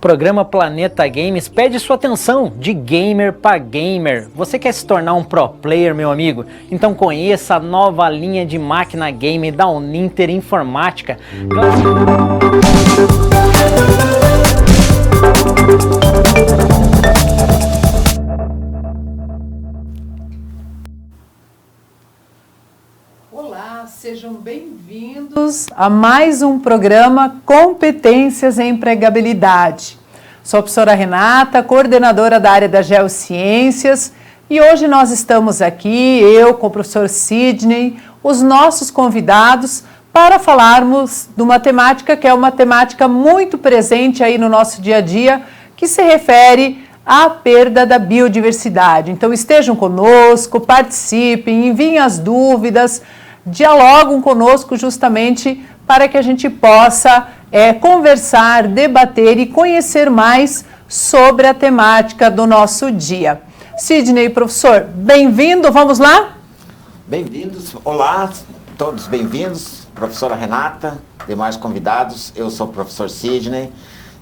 programa Planeta Games pede sua atenção de gamer para gamer. Você quer se tornar um pro player, meu amigo? Então conheça a nova linha de máquina game da Uninter Informática. Olá, sejam bem-vindos a mais um programa Competências em Empregabilidade. Sou a professora Renata, coordenadora da área das Geociências, e hoje nós estamos aqui, eu com o professor Sidney, os nossos convidados, para falarmos de uma temática que é uma temática muito presente aí no nosso dia a dia, que se refere à perda da biodiversidade. Então estejam conosco, participem, enviem as dúvidas, dialogam conosco justamente para que a gente possa conversar, debater e conhecer mais sobre a temática do nosso dia. Sidney, professor, bem-vindo, vamos lá? Bem-vindos, olá, todos bem-vindos, professora Renata, demais convidados, eu sou o professor Sidney,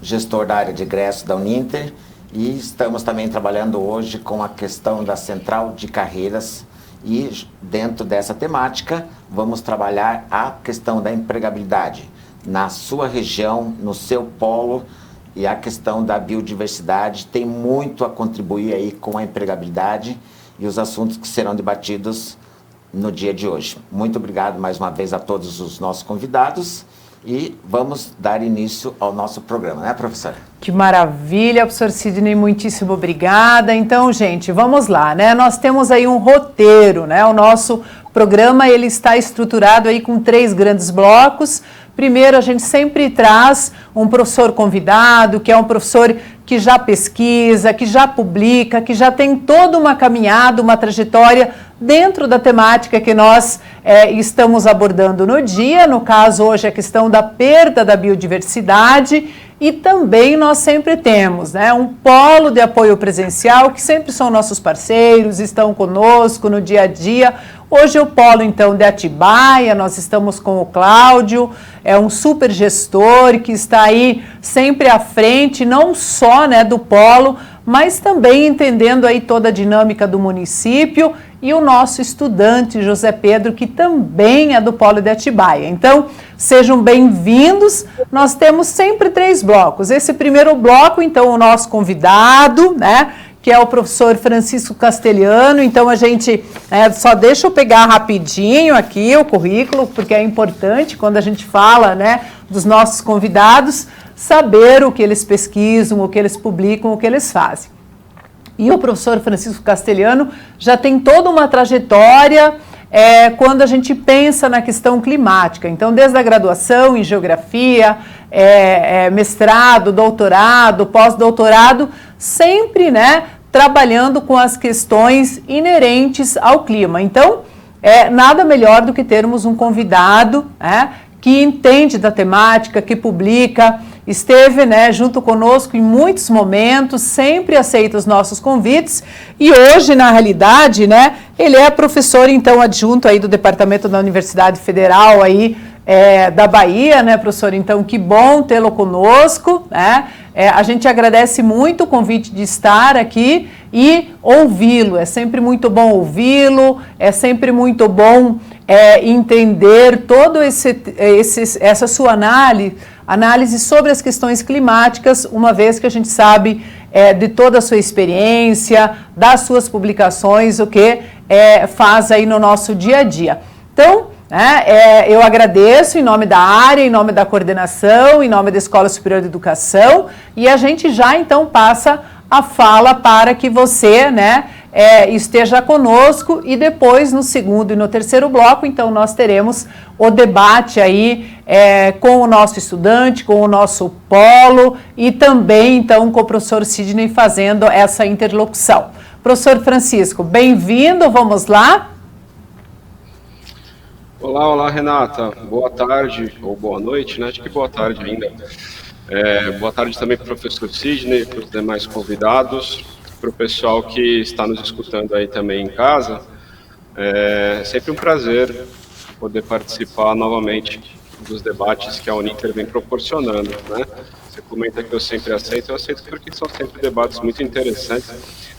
gestor da área de egresso da Uninter, e estamos também trabalhando hoje com a questão da central de carreiras. E dentro dessa temática, vamos trabalhar a questão da empregabilidade na sua região, no seu polo, e a questão da biodiversidade tem muito a contribuir aí com a empregabilidade e os assuntos que serão debatidos no dia de hoje. Muito obrigado mais uma vez a todos os nossos convidados e vamos dar início ao nosso programa, né, professora? Que maravilha, professor Sidney, muitíssimo obrigada. Então, gente, vamos lá, né? Nós temos aí um roteiro, né? O nosso programa, ele está estruturado aí com 3 grandes blocos. Primeiro, a gente sempre traz um professor convidado, que é um professor que já pesquisa, que já publica, que já tem toda uma caminhada, uma trajetória dentro da temática que nós estamos abordando no dia. No caso, hoje, a questão da perda da biodiversidade. E também nós sempre temos, né, um polo de apoio presencial, que sempre são nossos parceiros, estão conosco no dia a dia. Hoje o polo, então, de Atibaia, nós estamos com o Cláudio, é um super gestor que está aí sempre à frente, não só, né, do polo, mas também entendendo aí toda a dinâmica do município, e o nosso estudante, José Pedro, que também é do polo de Atibaia. Então, sejam bem-vindos. Nós temos sempre 3 blocos. Esse primeiro bloco, então, o nosso convidado, né, que é o professor Francisco Castelhano. Então, a gente só deixa eu pegar rapidinho aqui o currículo, porque é importante quando a gente fala, né, dos nossos convidados, saber o que eles pesquisam, o que eles publicam, o que eles fazem. E o professor Francisco Castelhano já tem toda uma trajetória quando a gente pensa na questão climática. Então, desde a graduação em geografia, mestrado, doutorado, pós-doutorado, sempre, né, trabalhando com as questões inerentes ao clima. Então, nada melhor do que termos um convidado que entende da temática, que publica, esteve, né, junto conosco em muitos momentos, sempre aceita os nossos convites, e hoje, na realidade, né, ele é professor, então, adjunto aí do Departamento da Universidade Federal aí, da Bahia, né, professor? Então, que bom tê-lo conosco, né? A gente agradece muito o convite de estar aqui e ouvi-lo. É sempre muito bom ouvi-lo, é sempre muito bom entender todo essa sua análise sobre as questões climáticas, uma vez que a gente sabe de toda a sua experiência, das suas publicações, o que faz aí no nosso dia a dia. Então, eu agradeço em nome da área, em nome da coordenação, em nome da Escola Superior de Educação, e a gente já então passa a fala para que você, né, esteja conosco, e depois no segundo e no terceiro bloco, então nós teremos o debate aí com o nosso estudante, com o nosso polo e também então com o professor Sidney fazendo essa interlocução. Professor Francisco, bem-vindo, vamos lá? Olá, Renata. Boa tarde, ou boa noite, né? Acho que boa tarde ainda. Boa tarde também para o professor Sidney, para os demais convidados, para o pessoal que está nos escutando aí também em casa. É sempre um prazer poder participar novamente dos debates que a Uninter vem proporcionando, né? Você comenta que eu sempre aceito, eu aceito porque são sempre debates muito interessantes,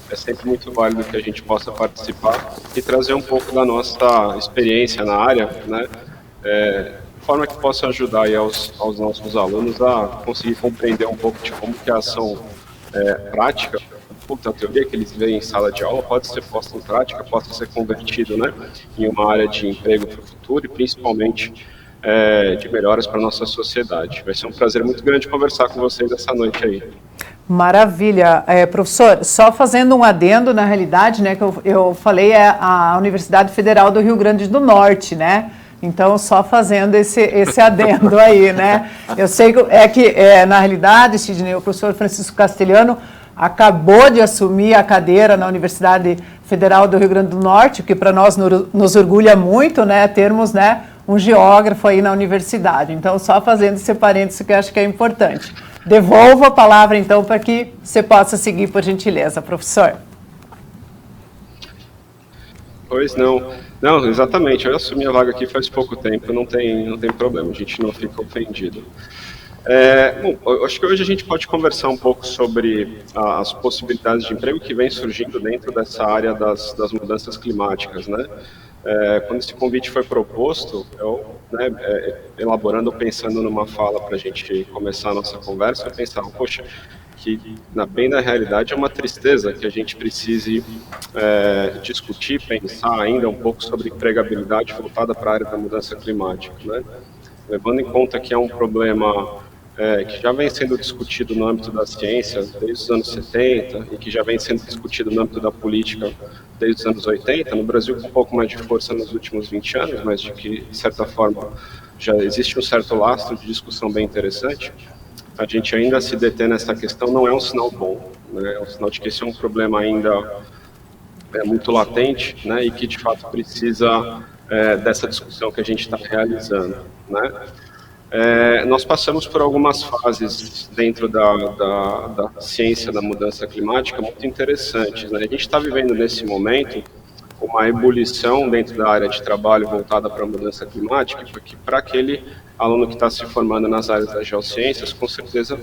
é sempre muito válido que a gente possa participar e trazer um pouco da nossa experiência na área, né? De forma que possa ajudar aí aos nossos alunos a conseguir compreender um pouco de como que a ação prática, a teoria que eles veem em sala de aula pode ser posta em prática, possa ser convertido, né, em uma área de emprego para o futuro e principalmente de melhoras para a nossa sociedade. Vai ser um prazer muito grande conversar com vocês essa noite aí. Maravilha. Professor, só fazendo um adendo, na realidade, né, que eu falei a Universidade Federal do Rio Grande do Norte, né? Então, só fazendo esse adendo aí, né? Eu sei que na realidade, Sidney, o professor Francisco Castelhano acabou de assumir a cadeira na Universidade Federal do Rio Grande do Norte, o que para nós nos orgulha muito, né, termos, né, um geógrafo aí na universidade. Então, só fazendo esse parênteses que eu acho que é importante. Devolvo a palavra, então, para que você possa seguir, por gentileza, professor. Pois não. Não, exatamente. Eu assumi a vaga aqui faz pouco tempo, não tem problema, a gente não fica ofendido. Bom, eu acho que hoje a gente pode conversar um pouco sobre as possibilidades de emprego que vem surgindo dentro dessa área das mudanças climáticas, né? Quando esse convite foi proposto, eu, né, elaborando, pensando numa fala para a gente começar a nossa conversa, eu pensava, poxa, que bem na realidade é uma tristeza que a gente precise discutir, pensar ainda um pouco sobre empregabilidade voltada para a área da mudança climática, né? Levando em conta que é um problema que já vem sendo discutido no âmbito da ciência desde os anos 70 e que já vem sendo discutido no âmbito da política desde os anos 80, no Brasil com um pouco mais de força nos últimos 20 anos, mas de que, de certa forma, já existe um certo lastro de discussão bem interessante. A gente ainda se deter nessa questão não é um sinal bom, né? É um sinal de que esse é um problema ainda muito latente, né? E que, de fato, precisa dessa discussão que a gente está realizando, né? Nós passamos por algumas fases dentro da ciência da mudança climática muito interessantes, né? A gente está vivendo nesse momento uma ebulição dentro da área de trabalho voltada para a mudança climática, porque para aquele aluno que está se formando nas áreas das geociências, com certeza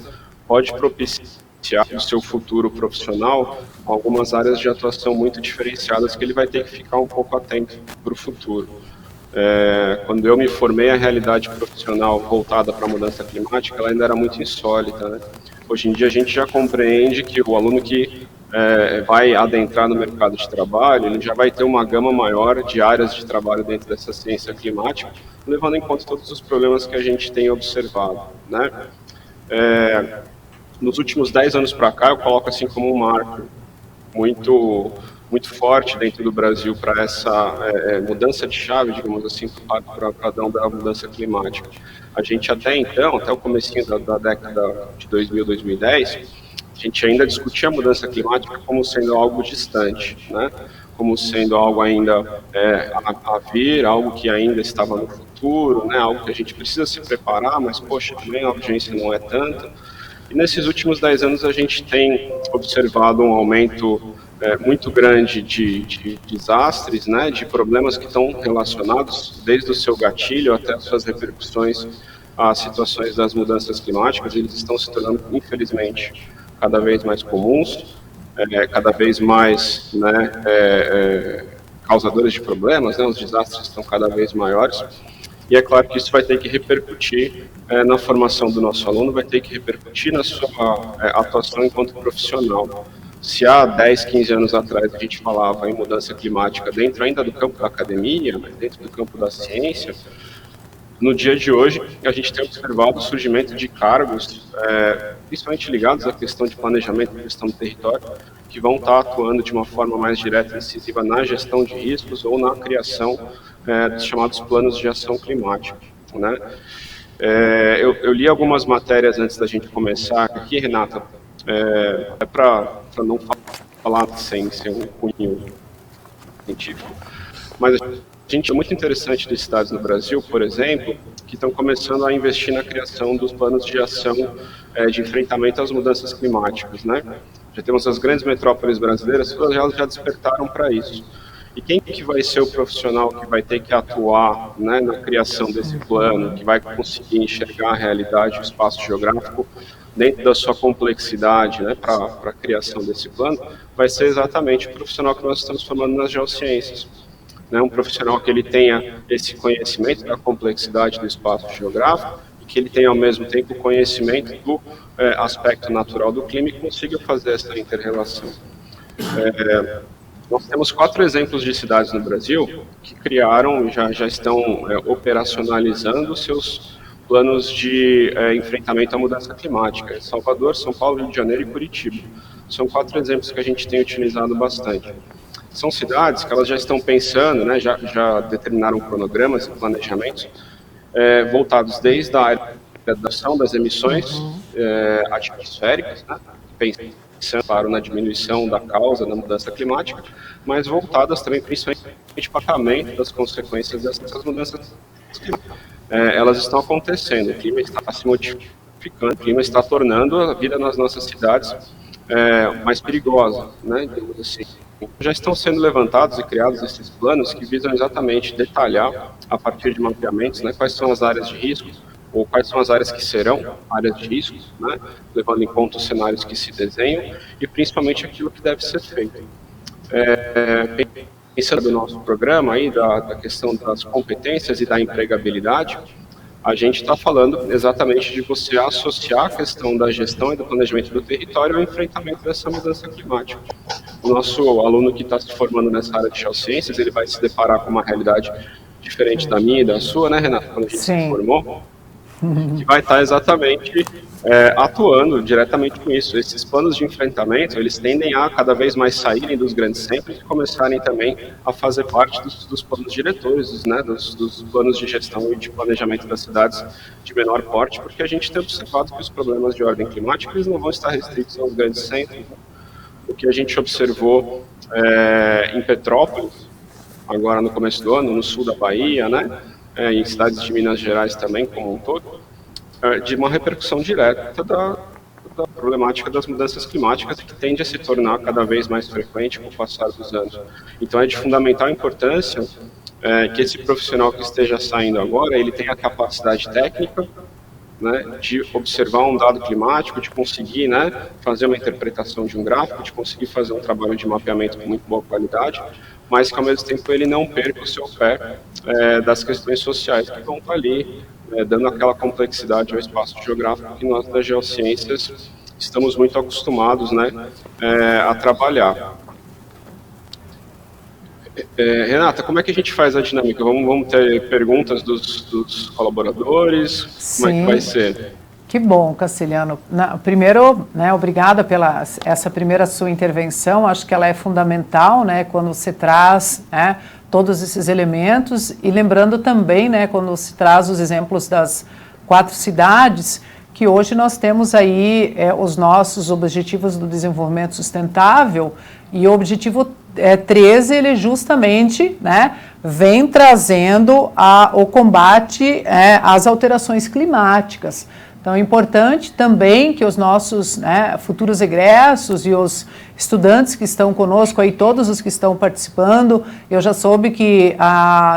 pode propiciar o seu futuro profissional algumas áreas de atuação muito diferenciadas que ele vai ter que ficar um pouco atento para o futuro. Quando eu me formei, a realidade profissional voltada para a mudança climática ela ainda era muito insólita, né? Hoje em dia a gente já compreende que o aluno que vai adentrar no mercado de trabalho, ele já vai ter uma gama maior de áreas de trabalho dentro dessa ciência climática, levando em conta todos os problemas que a gente tem observado, né? Nos últimos 10 anos para cá, eu coloco assim como um marco muito forte dentro do Brasil para essa mudança de chave, digamos assim, para o padrão da mudança climática. A gente até então, até o comecinho da década de 2000, 2010, a gente ainda discutia a mudança climática como sendo algo distante, né? Como sendo algo ainda a vir, algo que ainda estava no futuro, né? Algo que a gente precisa se preparar, mas, poxa, também a urgência não é tanta. E nesses últimos 10 anos a gente tem observado um aumento muito grande de desastres, né? De problemas que estão relacionados desde o seu gatilho até as suas repercussões às situações das mudanças climáticas. Eles estão se tornando, infelizmente, cada vez mais comuns, cada vez mais, né, causadores de problemas, né, os desastres estão cada vez maiores, e é claro que isso vai ter que repercutir na formação do nosso aluno, vai ter que repercutir na sua atuação enquanto profissional. Se há 10, 15 anos atrás a gente falava em mudança climática dentro ainda do campo da academia, mas dentro do campo da ciência, no dia de hoje, a gente tem observado o surgimento de cargos, principalmente ligados à questão de planejamento e gestão do território, que vão estar atuando de uma forma mais direta e incisiva na gestão de riscos ou na criação dos chamados planos de ação climática, né? Eu li algumas matérias antes da gente começar aqui, Renata, para não falar sem um cunho científico, mas a gente é muito interessante de cidades no Brasil, por exemplo, que estão começando a investir na criação dos planos de ação de enfrentamento às mudanças climáticas, né? Já temos as grandes metrópoles brasileiras, todas elas já despertaram para isso. E quem que vai ser o profissional que vai ter que atuar, né, na criação desse plano, que vai conseguir enxergar a realidade, o espaço geográfico dentro da sua complexidade, né, para a criação desse plano, vai ser exatamente o profissional que nós estamos formando nas geociências. Né, um profissional que ele tenha esse conhecimento da complexidade do espaço geográfico e que ele tenha ao mesmo tempo o conhecimento do aspecto natural do clima e consiga fazer essa inter-relação. Nós temos 4 exemplos de cidades no Brasil que criaram e já estão operacionalizando seus planos de enfrentamento à mudança climática. Salvador, São Paulo, Rio de Janeiro e Curitiba. São 4 exemplos que a gente tem utilizado bastante. São cidades que elas já estão pensando, né, já determinaram cronogramas e planejamentos voltados desde a área da redução das emissões atmosféricas, né, pensando na diminuição da causa da mudança climática, mas voltadas também principalmente para o tratamento das consequências dessas mudanças climáticas. Elas estão acontecendo, o clima está se modificando, o clima está tornando a vida nas nossas cidades mais perigosa, né, digamos assim. Já estão sendo levantados e criados esses planos que visam exatamente detalhar, a partir de mapeamentos, né, quais são as áreas de risco, ou quais são as áreas que serão áreas de risco, né, levando em conta os cenários que se desenham e principalmente aquilo que deve ser feito. Pensando no nosso programa aí da questão das competências e da empregabilidade, a gente está falando exatamente de você associar a questão da gestão e do planejamento do território ao enfrentamento dessa mudança climática. O nosso aluno que está se formando nessa área de geociências, ele vai se deparar com uma realidade diferente da minha e da sua, né, Renata, quando a gente se formou, que vai estar exatamente atuando diretamente com isso. Esses planos de enfrentamento, eles tendem a cada vez mais saírem dos grandes centros e começarem também a fazer parte dos planos diretores, né, dos planos de gestão e de planejamento das cidades de menor porte, porque a gente tem observado que os problemas de ordem climática eles não vão estar restritos aos grandes centros. O que a gente observou em Petrópolis, agora no começo do ano, no sul da Bahia, né, em cidades de Minas Gerais também, como um todo, de uma repercussão direta da problemática das mudanças climáticas que tende a se tornar cada vez mais frequente com o passar dos anos. Então é de fundamental importância que esse profissional que esteja saindo agora, ele tenha a capacidade técnica, né, de observar um dado climático, de conseguir, né, fazer uma interpretação de um gráfico, de conseguir fazer um trabalho de mapeamento com muito boa qualidade, mas que ao mesmo tempo ele não perca o seu pé das questões sociais que vão estar ali, dando aquela complexidade ao espaço geográfico que nós das geociências estamos muito acostumados, né, a trabalhar. Renata, como é que a gente faz a dinâmica? Vamos ter perguntas dos colaboradores? Sim. Como é que vai ser? Que bom, Castelhano. Primeiro, né, obrigada pela essa primeira sua intervenção. Acho que ela é fundamental, né, quando você traz, né, todos esses elementos e lembrando também, né, quando se traz os exemplos das 4 cidades, que hoje nós temos aí os nossos objetivos do desenvolvimento sustentável e o objetivo 13, ele justamente, né, vem trazendo o combate às alterações climáticas. Então é importante também que os nossos, né, futuros egressos e os estudantes que estão conosco aí, todos os que estão participando, eu já soube que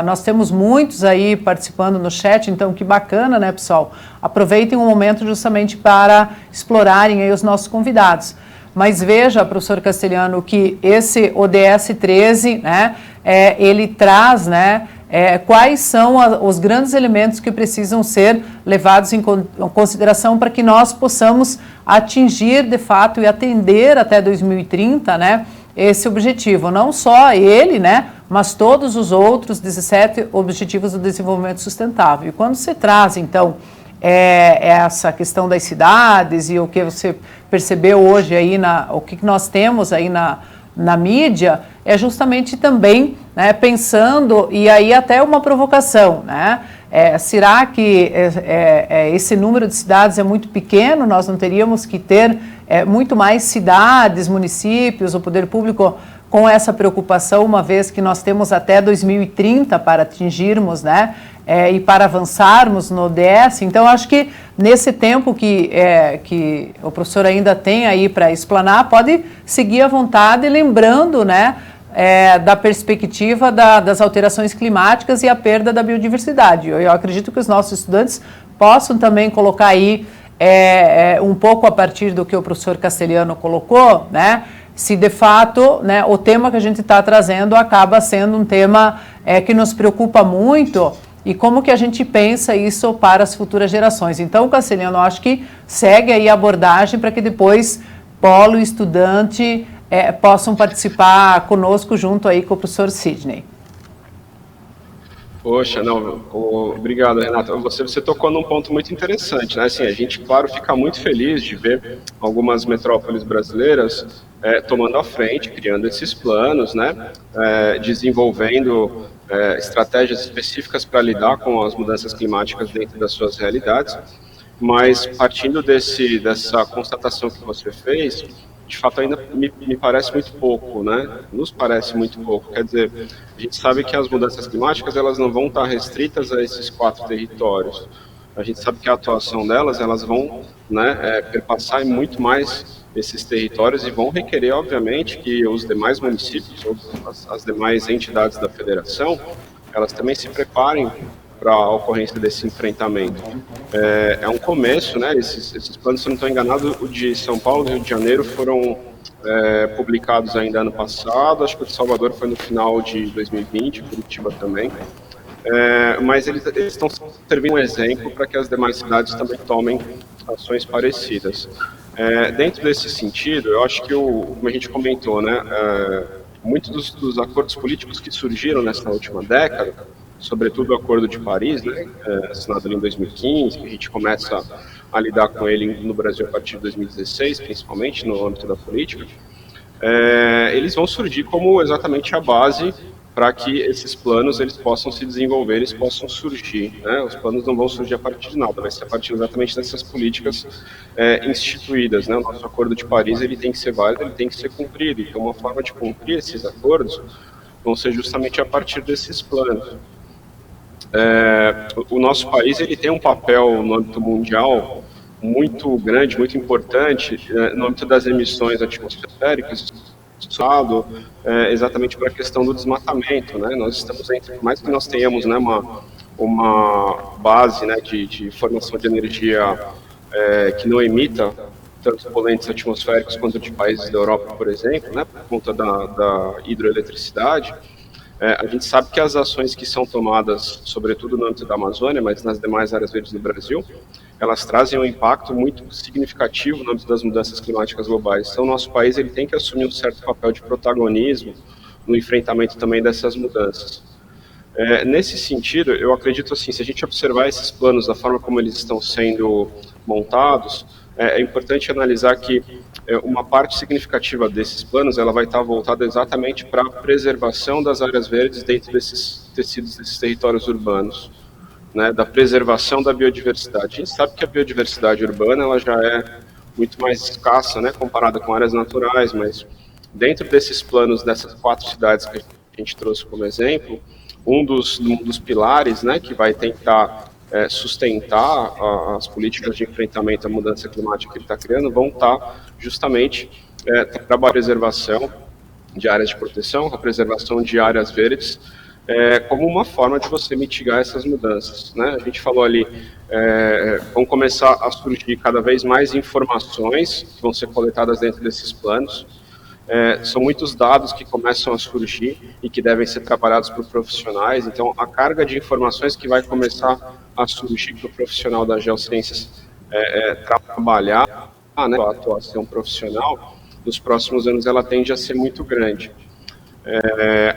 nós temos muitos aí participando no chat, então que bacana, né, pessoal? Aproveitem um momento justamente para explorarem aí os nossos convidados. Mas veja, professor Castelhano, que esse ODS 13, né, ele traz, né, quais são os grandes elementos que precisam ser levados em consideração para que nós possamos atingir, de fato, e atender até 2030, né, esse objetivo. Não só ele, né, mas todos os outros 17 Objetivos do Desenvolvimento Sustentável. E quando você traz, então, essa questão das cidades e o que você percebeu hoje aí, o que nós temos aí na mídia, é justamente também, né, pensando, e aí até uma provocação, né? Será que esse número de cidades é muito pequeno? Nós não teríamos que ter muito mais cidades, municípios, o poder público com essa preocupação, uma vez que nós temos até 2030 para atingirmos, né, e para avançarmos no ODS. Então, acho que nesse tempo que o professor ainda tem aí para explanar, pode seguir à vontade, lembrando, né, da perspectiva das alterações climáticas e a perda da biodiversidade. Eu acredito que os nossos estudantes possam também colocar aí um pouco a partir do que o professor Castelhano colocou, né? Se de fato, né, o tema que a gente está trazendo acaba sendo um tema que nos preocupa muito e como que a gente pensa isso para as futuras gerações. Então, Castelhano, eu acho que segue aí a abordagem para que depois polo e estudante possam participar conosco junto aí com o professor Sidney. Poxa, não, obrigado, Renata. Você tocou num ponto muito interessante, né? Assim, a gente, claro, fica muito feliz de ver algumas metrópoles brasileiras tomando a frente, criando esses planos, né? Desenvolvendo estratégias específicas para lidar com as mudanças climáticas dentro das suas realidades. Mas, partindo dessa constatação que você fez, de fato ainda me parece muito pouco, né? Nos parece muito pouco. Quer dizer, a gente sabe que as mudanças climáticas elas não vão estar restritas a esses 4 territórios. A gente sabe que a atuação delas elas vão, né, perpassar muito mais esses territórios e vão requerer, obviamente, que os demais municípios ou as demais entidades da federação elas também se preparem para a ocorrência desse enfrentamento. É um começo, né? Esses planos, se eu não estou enganado, o de São Paulo e Rio de Janeiro foram publicados ainda ano passado, acho que o de Salvador foi no final de 2020, Curitiba também, mas eles estão servindo um exemplo para que as demais cidades também tomem ações parecidas. Dentro desse sentido, eu acho que, como a gente comentou, né, muitos dos acordos políticos que surgiram nessa última década, sobretudo o Acordo de Paris, né, assinado ali em 2015, que a gente começa a lidar com ele no Brasil a partir de 2016, principalmente no âmbito da política, eles vão surgir como exatamente a base para que esses planos eles possam se desenvolver, eles possam surgir, né? Os planos não vão surgir a partir de nada, vai ser a partir exatamente dessas políticas instituídas, né? O nosso Acordo de Paris ele tem que ser válido, ele tem que ser cumprido, então uma forma de cumprir esses acordos vão ser justamente a partir desses planos. O nosso país ele tem um papel no âmbito mundial muito grande, muito importante no âmbito das emissões atmosféricas, exatamente para a questão do desmatamento, né? Nós estamos por mais que nós tenhamos, né, uma base, né, de formação de energia que não emita tantos poluentes atmosféricos quanto de países da Europa, por exemplo, né, por conta da hidroeletricidade. A gente sabe que as ações que são tomadas, sobretudo no âmbito da Amazônia, mas nas demais áreas verdes do Brasil, elas trazem um impacto muito significativo no âmbito das mudanças climáticas globais. Então, o nosso país ele tem que assumir um certo papel de protagonismo no enfrentamento também dessas mudanças. Nesse sentido, eu acredito assim, se a gente observar esses planos da forma como eles estão sendo montados, é importante analisar que uma parte significativa desses planos ela vai estar voltada exatamente para a preservação das áreas verdes dentro desses tecidos, desses territórios urbanos, né, da preservação da biodiversidade. A gente sabe que a biodiversidade urbana ela já é muito mais escassa, né, comparada com áreas naturais, mas dentro desses planos dessas 4 cidades que a gente trouxe como exemplo, um dos pilares, né, que vai tentar sustentar as políticas de enfrentamento à mudança climática que ele está criando, vão estar justamente para a preservação de áreas de proteção, a preservação de áreas verdes, como uma forma de você mitigar essas mudanças, né? A gente falou ali, vão começar a surgir cada vez mais informações que vão ser coletadas dentro desses planos. São muitos dados que começam a surgir e que devem ser trabalhados por profissionais, então a carga de informações que vai começar a surgir para o profissional das geociências trabalhar, né, a atuação profissional, nos próximos anos ela tende a ser muito grande.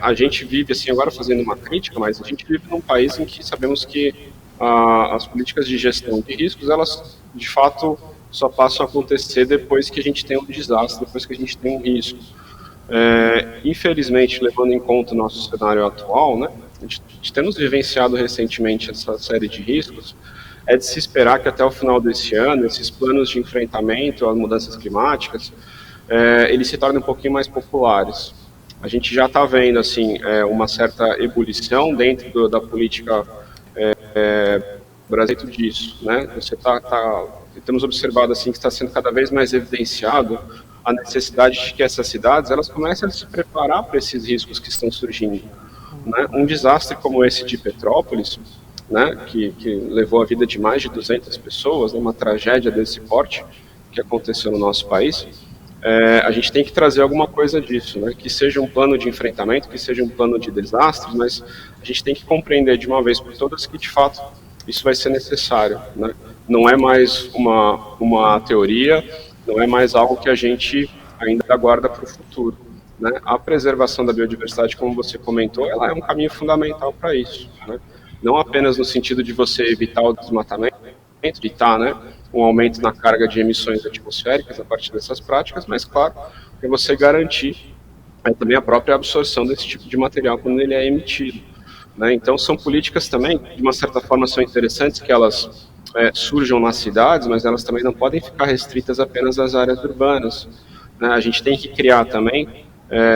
A gente vive, assim, agora fazendo uma crítica, mas a gente vive num país em que sabemos que as políticas de gestão de riscos, elas, de fato, só passam a acontecer depois que a gente tem um desastre, depois que a gente tem um risco. Infelizmente, levando em conta o nosso cenário atual, né, a gente temos vivenciado recentemente essa série de riscos, é de se esperar que até o final desse ano, esses planos de enfrentamento às mudanças climáticas, eles se tornem um pouquinho mais populares. A gente já está vendo assim, uma certa ebulição dentro da política brasileira disso, né? Temos observado assim que está sendo cada vez mais evidenciado a necessidade de que essas cidades elas comecem a se preparar para esses riscos que estão surgindo, né? Um desastre como esse de Petrópolis, né, que levou a vida de mais de 200 pessoas, uma tragédia desse porte que aconteceu no nosso país, a gente tem que trazer alguma coisa disso, né, que seja um plano de enfrentamento, que seja um plano de desastres, mas a gente tem que compreender de uma vez por todas que, de fato, isso vai ser necessário, né? Não é mais uma teoria, não é mais algo que a gente ainda aguarda para o futuro, né? A preservação da biodiversidade, como você comentou, ela é um caminho fundamental para isso, né? Não apenas no sentido de você evitar o desmatamento, evitar, né, um aumento na carga de emissões atmosféricas a partir dessas práticas, mas, claro, é você garantir também a própria absorção desse tipo de material quando ele é emitido, né? Então, são políticas também, de uma certa forma, são interessantes que elas surjam nas cidades, mas elas também não podem ficar restritas apenas às áreas urbanas, né? A gente tem que criar também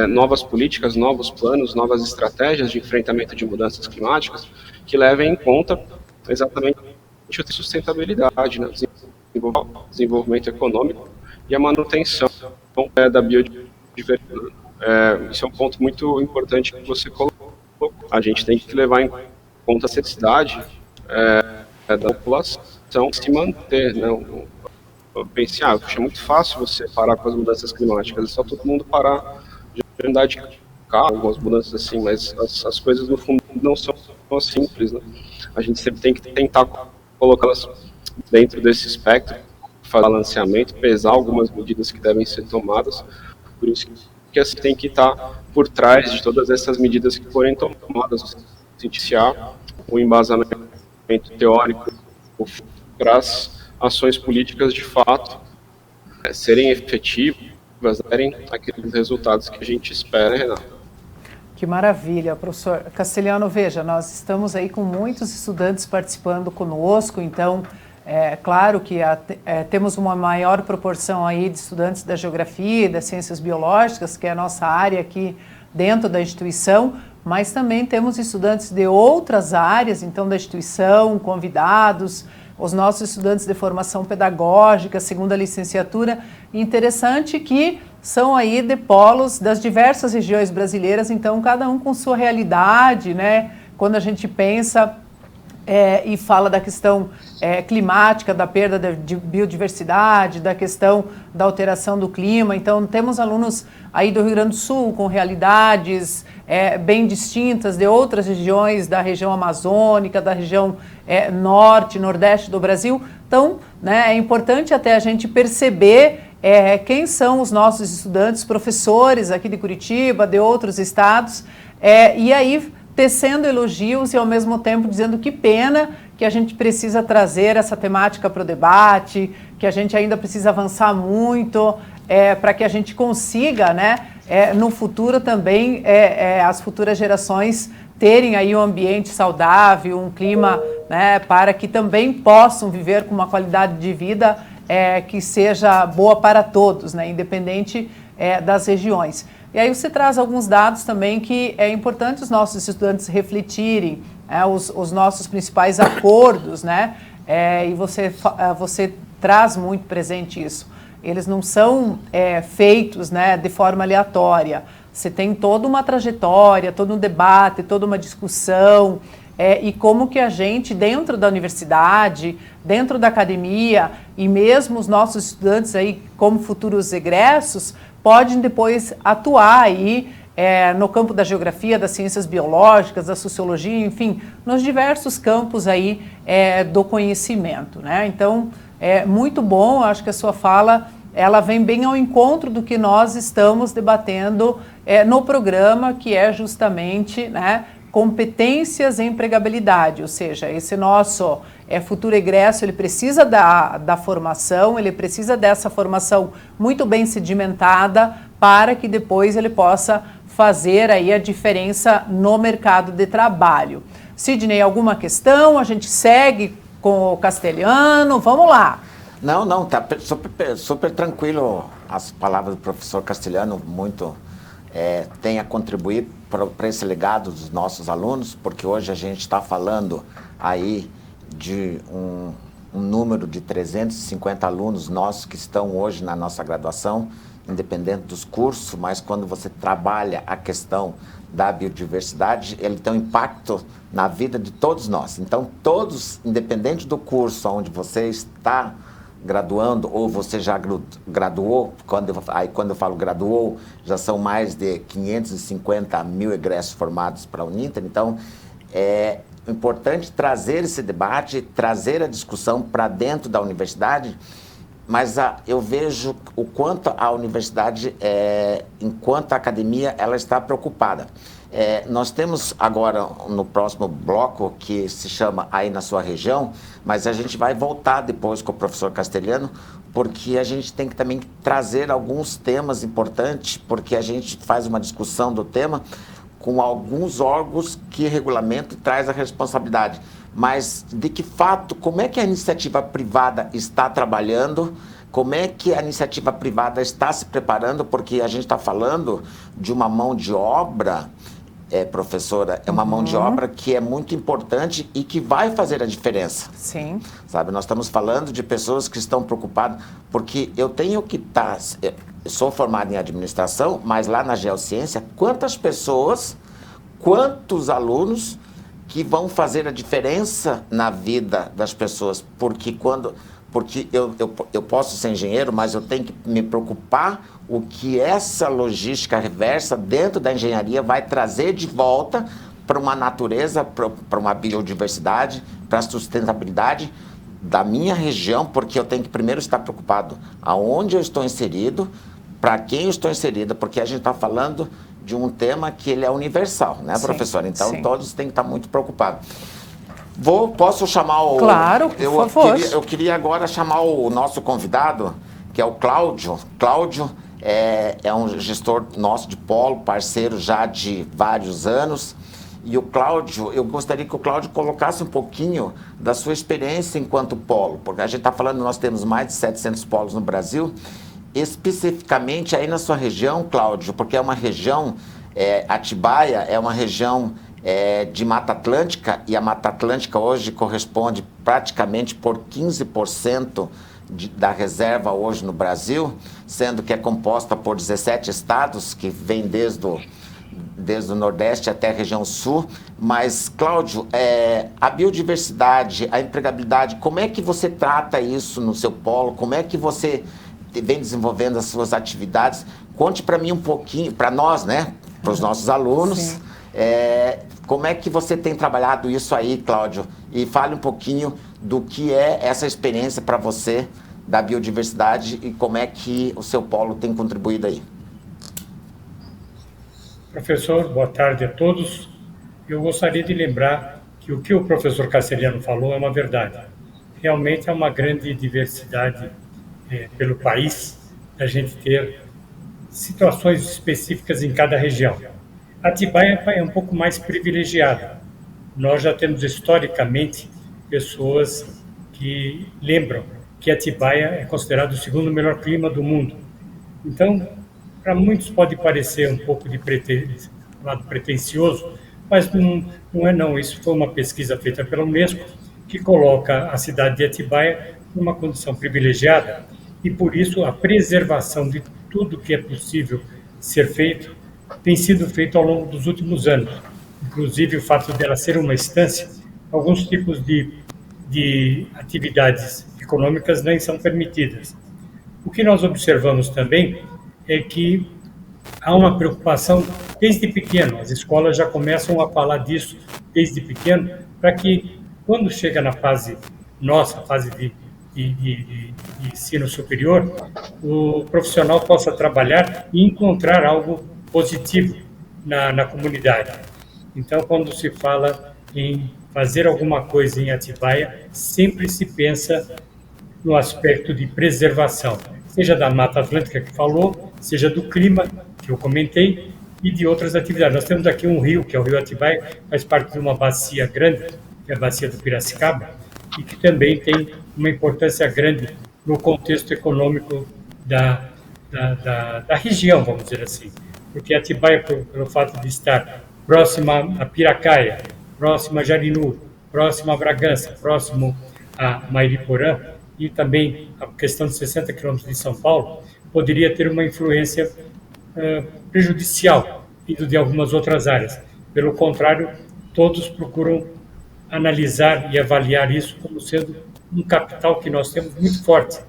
novas políticas, novos planos, novas estratégias de enfrentamento de mudanças climáticas que levem em conta exatamente a sustentabilidade, né? Desenvolvimento econômico e a manutenção da biodiversidade. Isso é um ponto muito importante que você colocou. A gente tem que levar em conta a necessidade da população se manter, né? Eu pensei, é muito fácil você parar com as mudanças climáticas, é só todo mundo parar de andar de carro, algumas mudanças assim, mas as coisas no fundo não são tão simples, né? A gente sempre tem que tentar colocá-las dentro desse espectro, fazer balanceamento, pesar algumas medidas que devem ser tomadas, por isso que assim, tem que estar por trás de todas essas medidas que forem tomadas, iniciar o embasamento teórico para as ações políticas de fato serem efetivas, darem aqueles resultados que a gente espera, Renato. Que maravilha, professor Castelhano. Veja, nós estamos aí com muitos estudantes participando conosco, então é claro que temos uma maior proporção aí de estudantes da geografia e das ciências biológicas, que é a nossa área aqui dentro da instituição, mas também temos estudantes de outras áreas, então da instituição, convidados, os nossos estudantes de formação pedagógica, segunda licenciatura. Interessante que são aí de polos das diversas regiões brasileiras, então cada um com sua realidade, né? Quando a gente pensa e fala da questão climática, da perda de biodiversidade, da questão da alteração do clima, então temos alunos aí do Rio Grande do Sul com realidades bem distintas de outras regiões, da região amazônica, da região norte, nordeste do Brasil. Então, né, é importante até a gente perceber quem são os nossos estudantes, professores aqui de Curitiba, de outros estados, e aí tecendo elogios e ao mesmo tempo dizendo que pena que a gente precisa trazer essa temática para o debate, que a gente ainda precisa avançar muito para que a gente consiga, né, no futuro também as futuras gerações terem aí um ambiente saudável, um clima, né, para que também possam viver com uma qualidade de vida que seja boa para todos, né, independente das regiões. E aí você traz alguns dados também que é importante os nossos estudantes refletirem, os nossos principais acordos, né? E você traz muito presente isso. Eles não são feitos, né, de forma aleatória. Você tem toda uma trajetória, todo um debate, toda uma discussão, e como que a gente, dentro da universidade, dentro da academia, e mesmo os nossos estudantes aí, como futuros egressos, podem depois atuar aí no campo da geografia, das ciências biológicas, da sociologia, enfim, nos diversos campos aí do conhecimento, né? Então, é muito bom, acho que a sua fala, ela vem bem ao encontro do que nós estamos debatendo no programa, que é justamente, né, competências em empregabilidade, ou seja, esse nosso futuro egresso, ele precisa da formação, ele precisa dessa formação muito bem sedimentada para que depois ele possa fazer aí a diferença no mercado de trabalho. Sidney, alguma questão? A gente segue com o Castelhano, vamos lá. Não, tá super tranquilo as palavras do professor Castelhano, muito tem a contribuir para esse legado dos nossos alunos, porque hoje a gente está falando aí de um número de 350 alunos nossos que estão hoje na nossa graduação, independente dos cursos, mas quando você trabalha a questão da biodiversidade, ele tem um impacto na vida de todos nós. Então, todos, independente do curso onde você está graduando ou você já graduou, quando eu falo graduou, já são mais de 550 mil egressos formados para a Uninter. Então, é importante trazer esse debate, trazer a discussão para dentro da universidade, mas eu vejo o quanto a universidade, enquanto a academia, ela está preocupada. Nós temos agora, no próximo bloco, que se chama Aí na Sua Região, mas a gente vai voltar depois com o professor Castelhano, porque a gente tem que também trazer alguns temas importantes, porque a gente faz uma discussão do tema com alguns órgãos que regulamentam e traz a responsabilidade. Mas de que fato, como é que a iniciativa privada está trabalhando, como é que a iniciativa privada está se preparando, porque a gente está falando de uma mão de obra, professora, é uma mão de obra que é muito importante e que vai fazer a diferença. Sim. Sabe, nós estamos falando de pessoas que estão preocupadas, porque eu tenho que estar... sou formado em administração, mas lá na geociência, quantas pessoas, quantos alunos que vão fazer a diferença na vida das pessoas? Porque eu posso ser engenheiro, mas eu tenho que me preocupar o que essa logística reversa dentro da engenharia vai trazer de volta para uma natureza, para uma biodiversidade, para a sustentabilidade da minha região, porque eu tenho que primeiro estar preocupado aonde eu estou inserido, para quem eu estou inserido, porque a gente está falando de um tema que ele é universal, né, professora? Então, todos têm que estar muito preocupados. Posso chamar o... Claro, por favor. Eu queria agora chamar o nosso convidado, que é o Cláudio. Cláudio é um gestor nosso de polo, parceiro já de vários anos. E o Cláudio, eu gostaria que o Cláudio colocasse um pouquinho da sua experiência enquanto polo, porque a gente está falando, nós temos mais de 700 polos no Brasil, especificamente aí na sua região, Cláudio, porque é uma região, Atibaia é uma região de Mata Atlântica, e a Mata Atlântica hoje corresponde praticamente por 15% da reserva hoje no Brasil, sendo que é composta por 17 estados, que vem desde o Nordeste até a região Sul. Mas, Cláudio, a biodiversidade, a empregabilidade, como é que você trata isso no seu polo? Como é que você vem desenvolvendo as suas atividades? Conte para mim um pouquinho, para nós, né, para os nossos alunos, como é que você tem trabalhado isso aí, Cláudio? E fale um pouquinho do que é essa experiência para você da biodiversidade e como é que o seu polo tem contribuído aí. Professor, boa tarde a todos. Eu gostaria de lembrar que o o professor Castelhano falou é uma verdade. Realmente é uma grande diversidade pelo país, a gente ter situações específicas em cada região. Atibaia é um pouco mais privilegiada. Nós já temos historicamente pessoas que lembram que Atibaia é considerado o segundo melhor clima do mundo. Então, para muitos pode parecer um pouco de lado pretensioso, mas não é não. Isso foi uma pesquisa feita pela Unesco que coloca a cidade de Atibaia numa condição privilegiada e, por isso, a preservação de tudo que é possível ser feito tem sido feito ao longo dos últimos anos. Inclusive, o fato dela ser uma estância, alguns tipos de atividades econômicas nem são permitidas. O que nós observamos também é que há uma preocupação desde pequeno. As escolas já começam a falar disso desde pequeno, para que, quando chega na fase de ensino superior, o profissional possa trabalhar e encontrar algo positivo na comunidade. Então, quando se fala em fazer alguma coisa em Atibaia, sempre se pensa no aspecto de preservação, seja da Mata Atlântica que falou, seja do clima, que eu comentei, e de outras atividades. Nós temos aqui um rio, que é o rio Atibaia, faz parte de uma bacia grande, que é a bacia do Piracicaba, e que também tem uma importância grande no contexto econômico da região, vamos dizer assim. Porque Atibaia, pelo fato de estar próxima a Piracaia, próxima a Jarinu, próximo a Bragança, próximo a Mairiporã, e também a questão de 60 quilômetros de São Paulo, poderia ter uma influência prejudicial vindo de algumas outras áreas. Pelo contrário, todos procuram analisar e avaliar isso como sendo um capital que nós temos muito forte.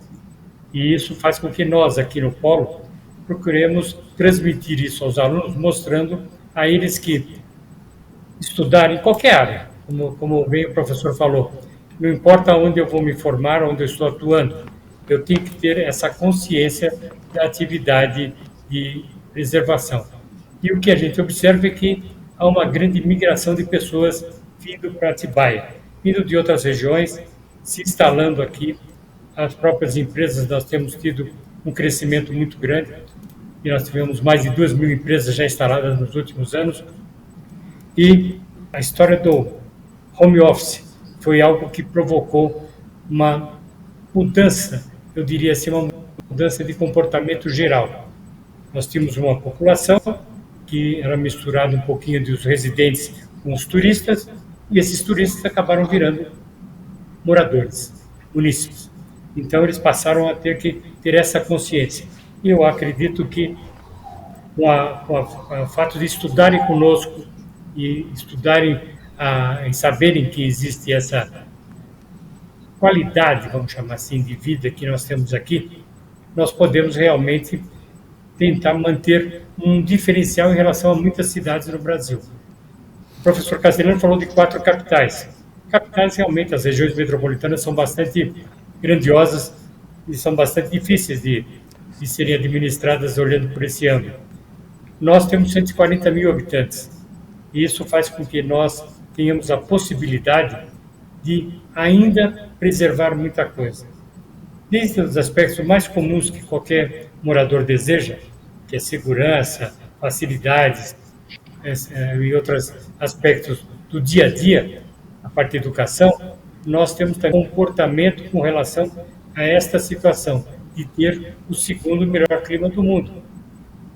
E isso faz com que nós, aqui no Polo, procuremos transmitir isso aos alunos, mostrando a eles que estudar em qualquer área, como bem o professor falou, não importa onde eu vou me formar, onde eu estou atuando, eu tenho que ter essa consciência da atividade de preservação. E o que a gente observa é que há uma grande migração de pessoas vindo para Atibaia, vindo de outras regiões, se instalando aqui. As próprias empresas, nós temos tido um crescimento muito grande, e nós tivemos mais de 2.000 empresas já instaladas nos últimos anos, e a história do home office foi algo que provocou uma mudança, eu diria assim, uma mudança de comportamento geral. Nós tínhamos uma população que era misturada um pouquinho dos residentes com os turistas, e esses turistas acabaram virando moradores, munícipes. Então, eles passaram a ter que ter essa consciência. E eu acredito que, com o fato de estudarem conosco e estudarem e saberem que existe essa qualidade, vamos chamar assim, de vida que nós temos aqui, nós podemos realmente tentar manter um diferencial em relação a muitas cidades no Brasil. O professor Castelhano falou de 4 capitais. Capitais, realmente, as regiões metropolitanas são bastante grandiosas e são bastante difíceis de serem administradas olhando por esse ângulo. Nós temos 140 mil habitantes, e isso faz com que nós tenhamos a possibilidade de ainda preservar muita coisa. Desde os aspectos mais comuns que qualquer morador deseja, que é segurança, facilidades e outros aspectos do dia a dia, a parte da educação, nós temos também comportamento com relação a esta situação de ter o segundo melhor clima do mundo.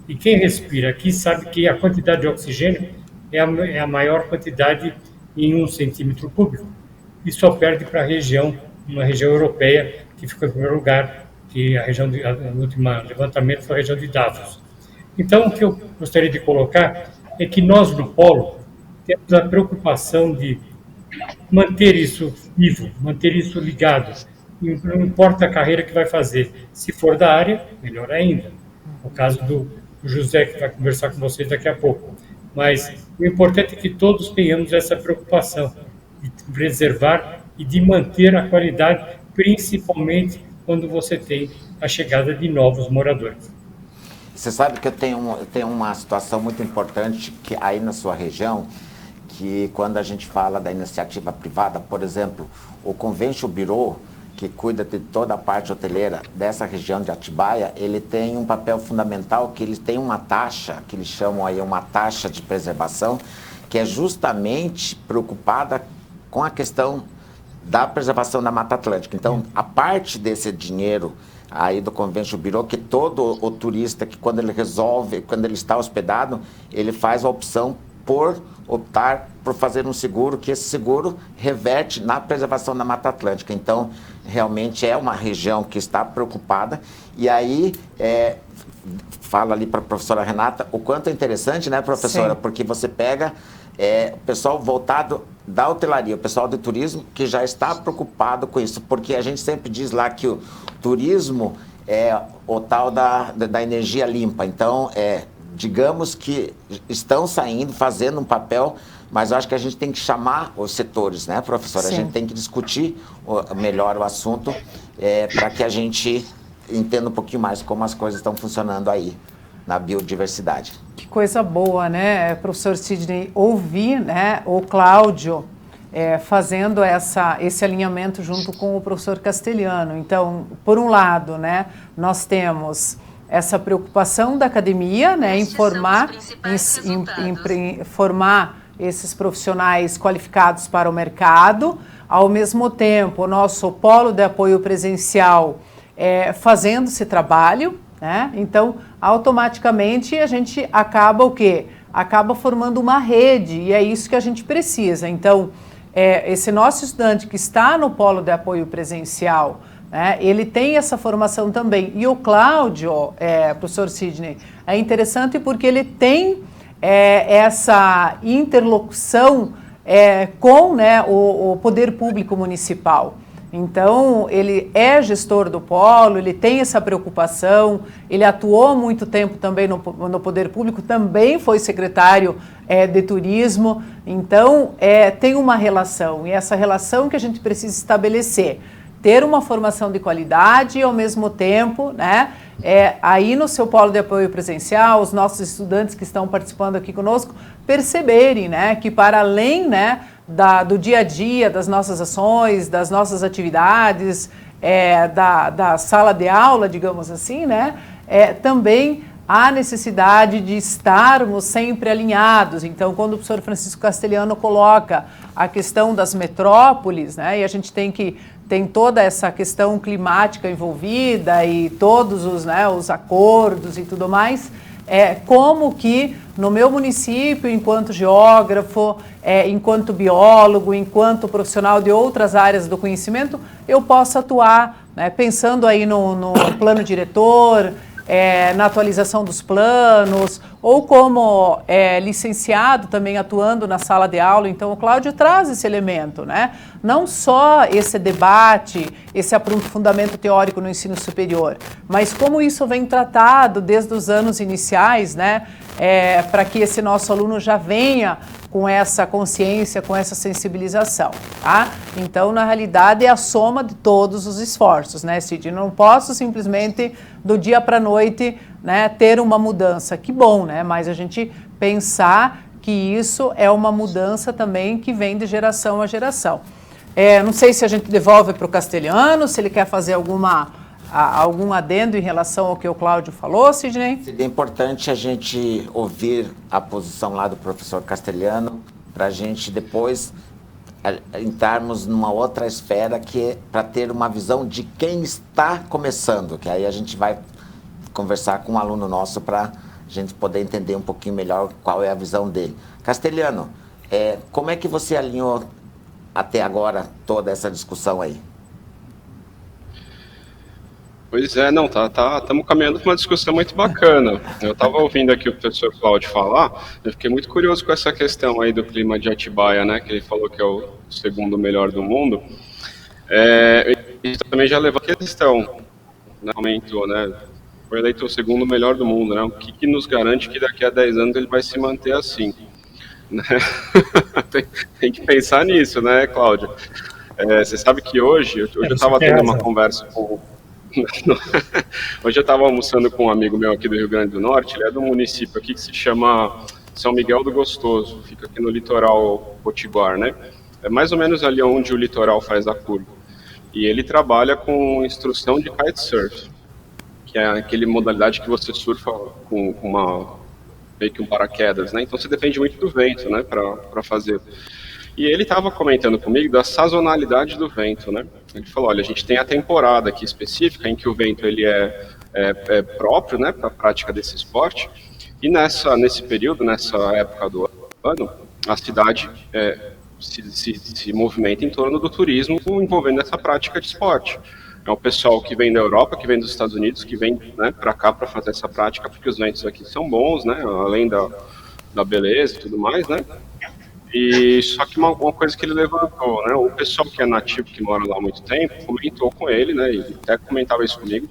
E quem respira aqui sabe que a quantidade de oxigênio é a maior quantidade em 1 centímetro cúbico, e só perde para uma região europeia que ficou em primeiro lugar, que o último levantamento foi a região de Davos. Então, o que eu gostaria de colocar é que nós, no Polo, temos a preocupação de manter isso vivo, manter isso ligado. Não importa a carreira que vai fazer. Se for da área, melhor ainda. No caso do José, que vai conversar com vocês daqui a pouco. Mas o importante é que todos tenhamos essa preocupação de preservar e de manter a qualidade, principalmente quando você tem a chegada de novos moradores. Você sabe que eu tenho uma situação muito importante que aí na sua região, que quando a gente fala da iniciativa privada, por exemplo, o Convention Bureau, que cuida de toda a parte hoteleira dessa região de Atibaia, ele tem um papel fundamental, que ele tem uma taxa, que eles chamam aí uma taxa de preservação, que é justamente preocupada com a questão da preservação da Mata Atlântica. Então, a parte desse dinheiro aí do Convention Bureau, que todo o turista, que quando ele está hospedado, ele faz a opção por optar por fazer um seguro, que esse seguro reverte na preservação da Mata Atlântica. Então, realmente é uma região que está preocupada. E aí, fala ali para a professora Renata, o quanto é interessante, né, professora? Sim. Porque você pega o pessoal voltado da hotelaria, o pessoal do turismo, que já está preocupado com isso. Porque a gente sempre diz lá que o turismo é o tal da energia limpa. Então, digamos que estão saindo, fazendo um papel, mas eu acho que a gente tem que chamar os setores, né, professora? Sim. A gente tem que discutir melhor o assunto para que a gente entenda um pouquinho mais como as coisas estão funcionando aí na biodiversidade. Que coisa boa, né, professor Sidney, ouvir, né, o Cláudio fazendo esse alinhamento junto com o professor Castelhano. Então, por um lado, né, nós temos essa preocupação da academia, né, em formar esses profissionais qualificados para o mercado. Ao mesmo tempo, o nosso polo de apoio presencial fazendo esse trabalho, né? Então, automaticamente, a gente acaba o quê? Acaba formando uma rede, e é isso que a gente precisa. Então, esse nosso estudante que está no polo de apoio presencial, né? Ele tem essa formação também. E o Cláudio, professor Sidney, é interessante porque ele tem essa interlocução com, né, o poder público municipal. Então, ele é gestor do polo, ele tem essa preocupação, ele atuou muito tempo também no poder público, também foi secretário de turismo, então tem uma relação, e essa relação que a gente precisa estabelecer, ter uma formação de qualidade e ao mesmo tempo, né, aí no seu polo de apoio presencial, os nossos estudantes que estão participando aqui conosco, perceberem, né, que para além, né, do dia a dia, das nossas ações, das nossas atividades, da sala de aula, digamos assim, né? Também há necessidade de estarmos sempre alinhados. Então, quando o professor Francisco Castelhano coloca a questão das metrópoles, né? E a gente tem toda essa questão climática envolvida e todos os acordos e tudo mais, como que no meu município, enquanto geógrafo, enquanto biólogo, enquanto profissional de outras áreas do conhecimento, eu posso atuar, né, pensando aí no plano diretor, na atualização dos planos, ou como licenciado também atuando na sala de aula. Então o Cláudio traz esse elemento, né? Não só esse debate, esse aprofundamento teórico no ensino superior, mas como isso vem tratado desde os anos iniciais, né? Para que esse nosso aluno já venha com essa consciência, com essa sensibilização, tá? Então, na realidade, é a soma de todos os esforços, né, Cid? Não posso simplesmente, do dia para a noite, né, ter uma mudança. Que bom, né? Mas a gente pensar que isso é uma mudança também que vem de geração a geração. Não sei se a gente devolve para o Castelhano, se ele quer fazer algum adendo em relação ao que o Cláudio falou, Sidney? Seria importante a gente ouvir a posição lá do professor Castelhano, para a gente depois entrarmos numa outra esfera, que é para ter uma visão de quem está começando, que aí a gente vai conversar com um aluno nosso para a gente poder entender um pouquinho melhor qual é a visão dele. Castelhano, como é que você alinhou até agora toda essa discussão aí? Pois é, não, estamos caminhando para uma discussão muito bacana. Eu estava ouvindo aqui o professor Cláudio falar, eu fiquei muito curioso com essa questão aí do clima de Atibaia, né, que ele falou que é o segundo melhor do mundo. Isso também já levou a questão, né, aumentou, né, foi eleito o segundo melhor do mundo, né, o que nos garante que daqui a 10 anos ele vai se manter assim, né? tem que pensar nisso, né, Cláudio? Você sabe que hoje eu estava tendo uma conversa com... Hoje eu estava almoçando com um amigo meu aqui do Rio Grande do Norte, ele é de um município aqui que se chama São Miguel do Gostoso, fica aqui no litoral potiguar, né? É mais ou menos ali onde o litoral faz a curva. E ele trabalha com instrução de kitesurf, que é aquele modalidade que você surfa com meio que um paraquedas, né? Então você depende muito do vento, né, para fazer. E ele estava comentando comigo da sazonalidade do vento, né? Ele falou, olha, a gente tem a temporada aqui específica em que o vento ele é próprio, né, para a prática desse esporte. E nesse período, nessa época do ano, a cidade se movimenta em torno do turismo envolvendo essa prática de esporte. É o pessoal que vem da Europa, que vem dos Estados Unidos, que vem, né, para cá para fazer essa prática, porque os ventos aqui são bons, né, além da beleza e tudo mais, né. E só que uma coisa que ele levantou, né, o pessoal que é nativo, que mora lá há muito tempo, comentou com ele, né, e até comentava isso comigo,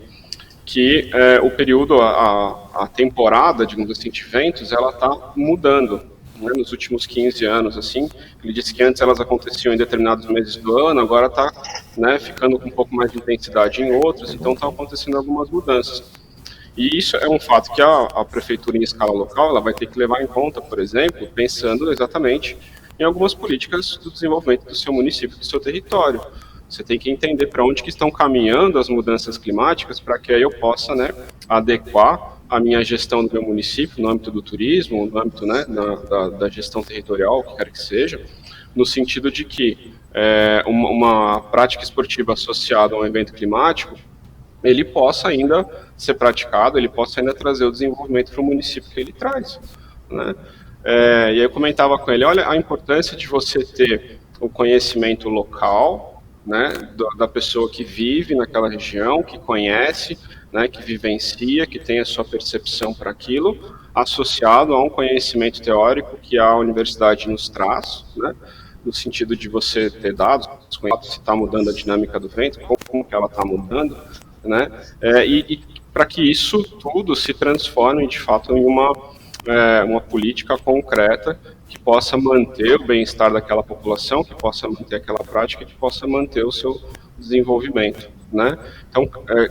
que o período, a temporada, digamos assim, de ventos, ela está mudando, né, nos últimos 15 anos, assim. Ele disse que antes elas aconteciam em determinados meses do ano, agora está, né, ficando com um pouco mais de intensidade em outros, então estão acontecendo algumas mudanças. E isso é um fato que a prefeitura, em escala local, ela vai ter que levar em conta, por exemplo, pensando exatamente em algumas políticas do desenvolvimento do seu município, do seu território. Você tem que entender para onde que estão caminhando as mudanças climáticas, para que aí eu possa, né, adequar a minha gestão do meu município, no âmbito do turismo, no âmbito, né, da gestão territorial, o que quer que seja, no sentido de que uma prática esportiva associada a um evento climático, ele possa ainda ser praticado, ele possa ainda trazer o desenvolvimento para o município que ele traz, né? E aí eu comentava com ele, olha a importância de você ter o conhecimento local, né, da pessoa que vive naquela região, que conhece, né, que vivencia, que tem a sua percepção para aquilo, associado a um conhecimento teórico que a universidade nos traz, né, no sentido de você ter dados, se está mudando a dinâmica do vento, como que ela está mudando, né, e para que isso tudo se transforme, de fato, em uma política concreta que possa manter o bem-estar daquela população, que possa manter aquela prática, que possa manter o seu desenvolvimento, né? Então,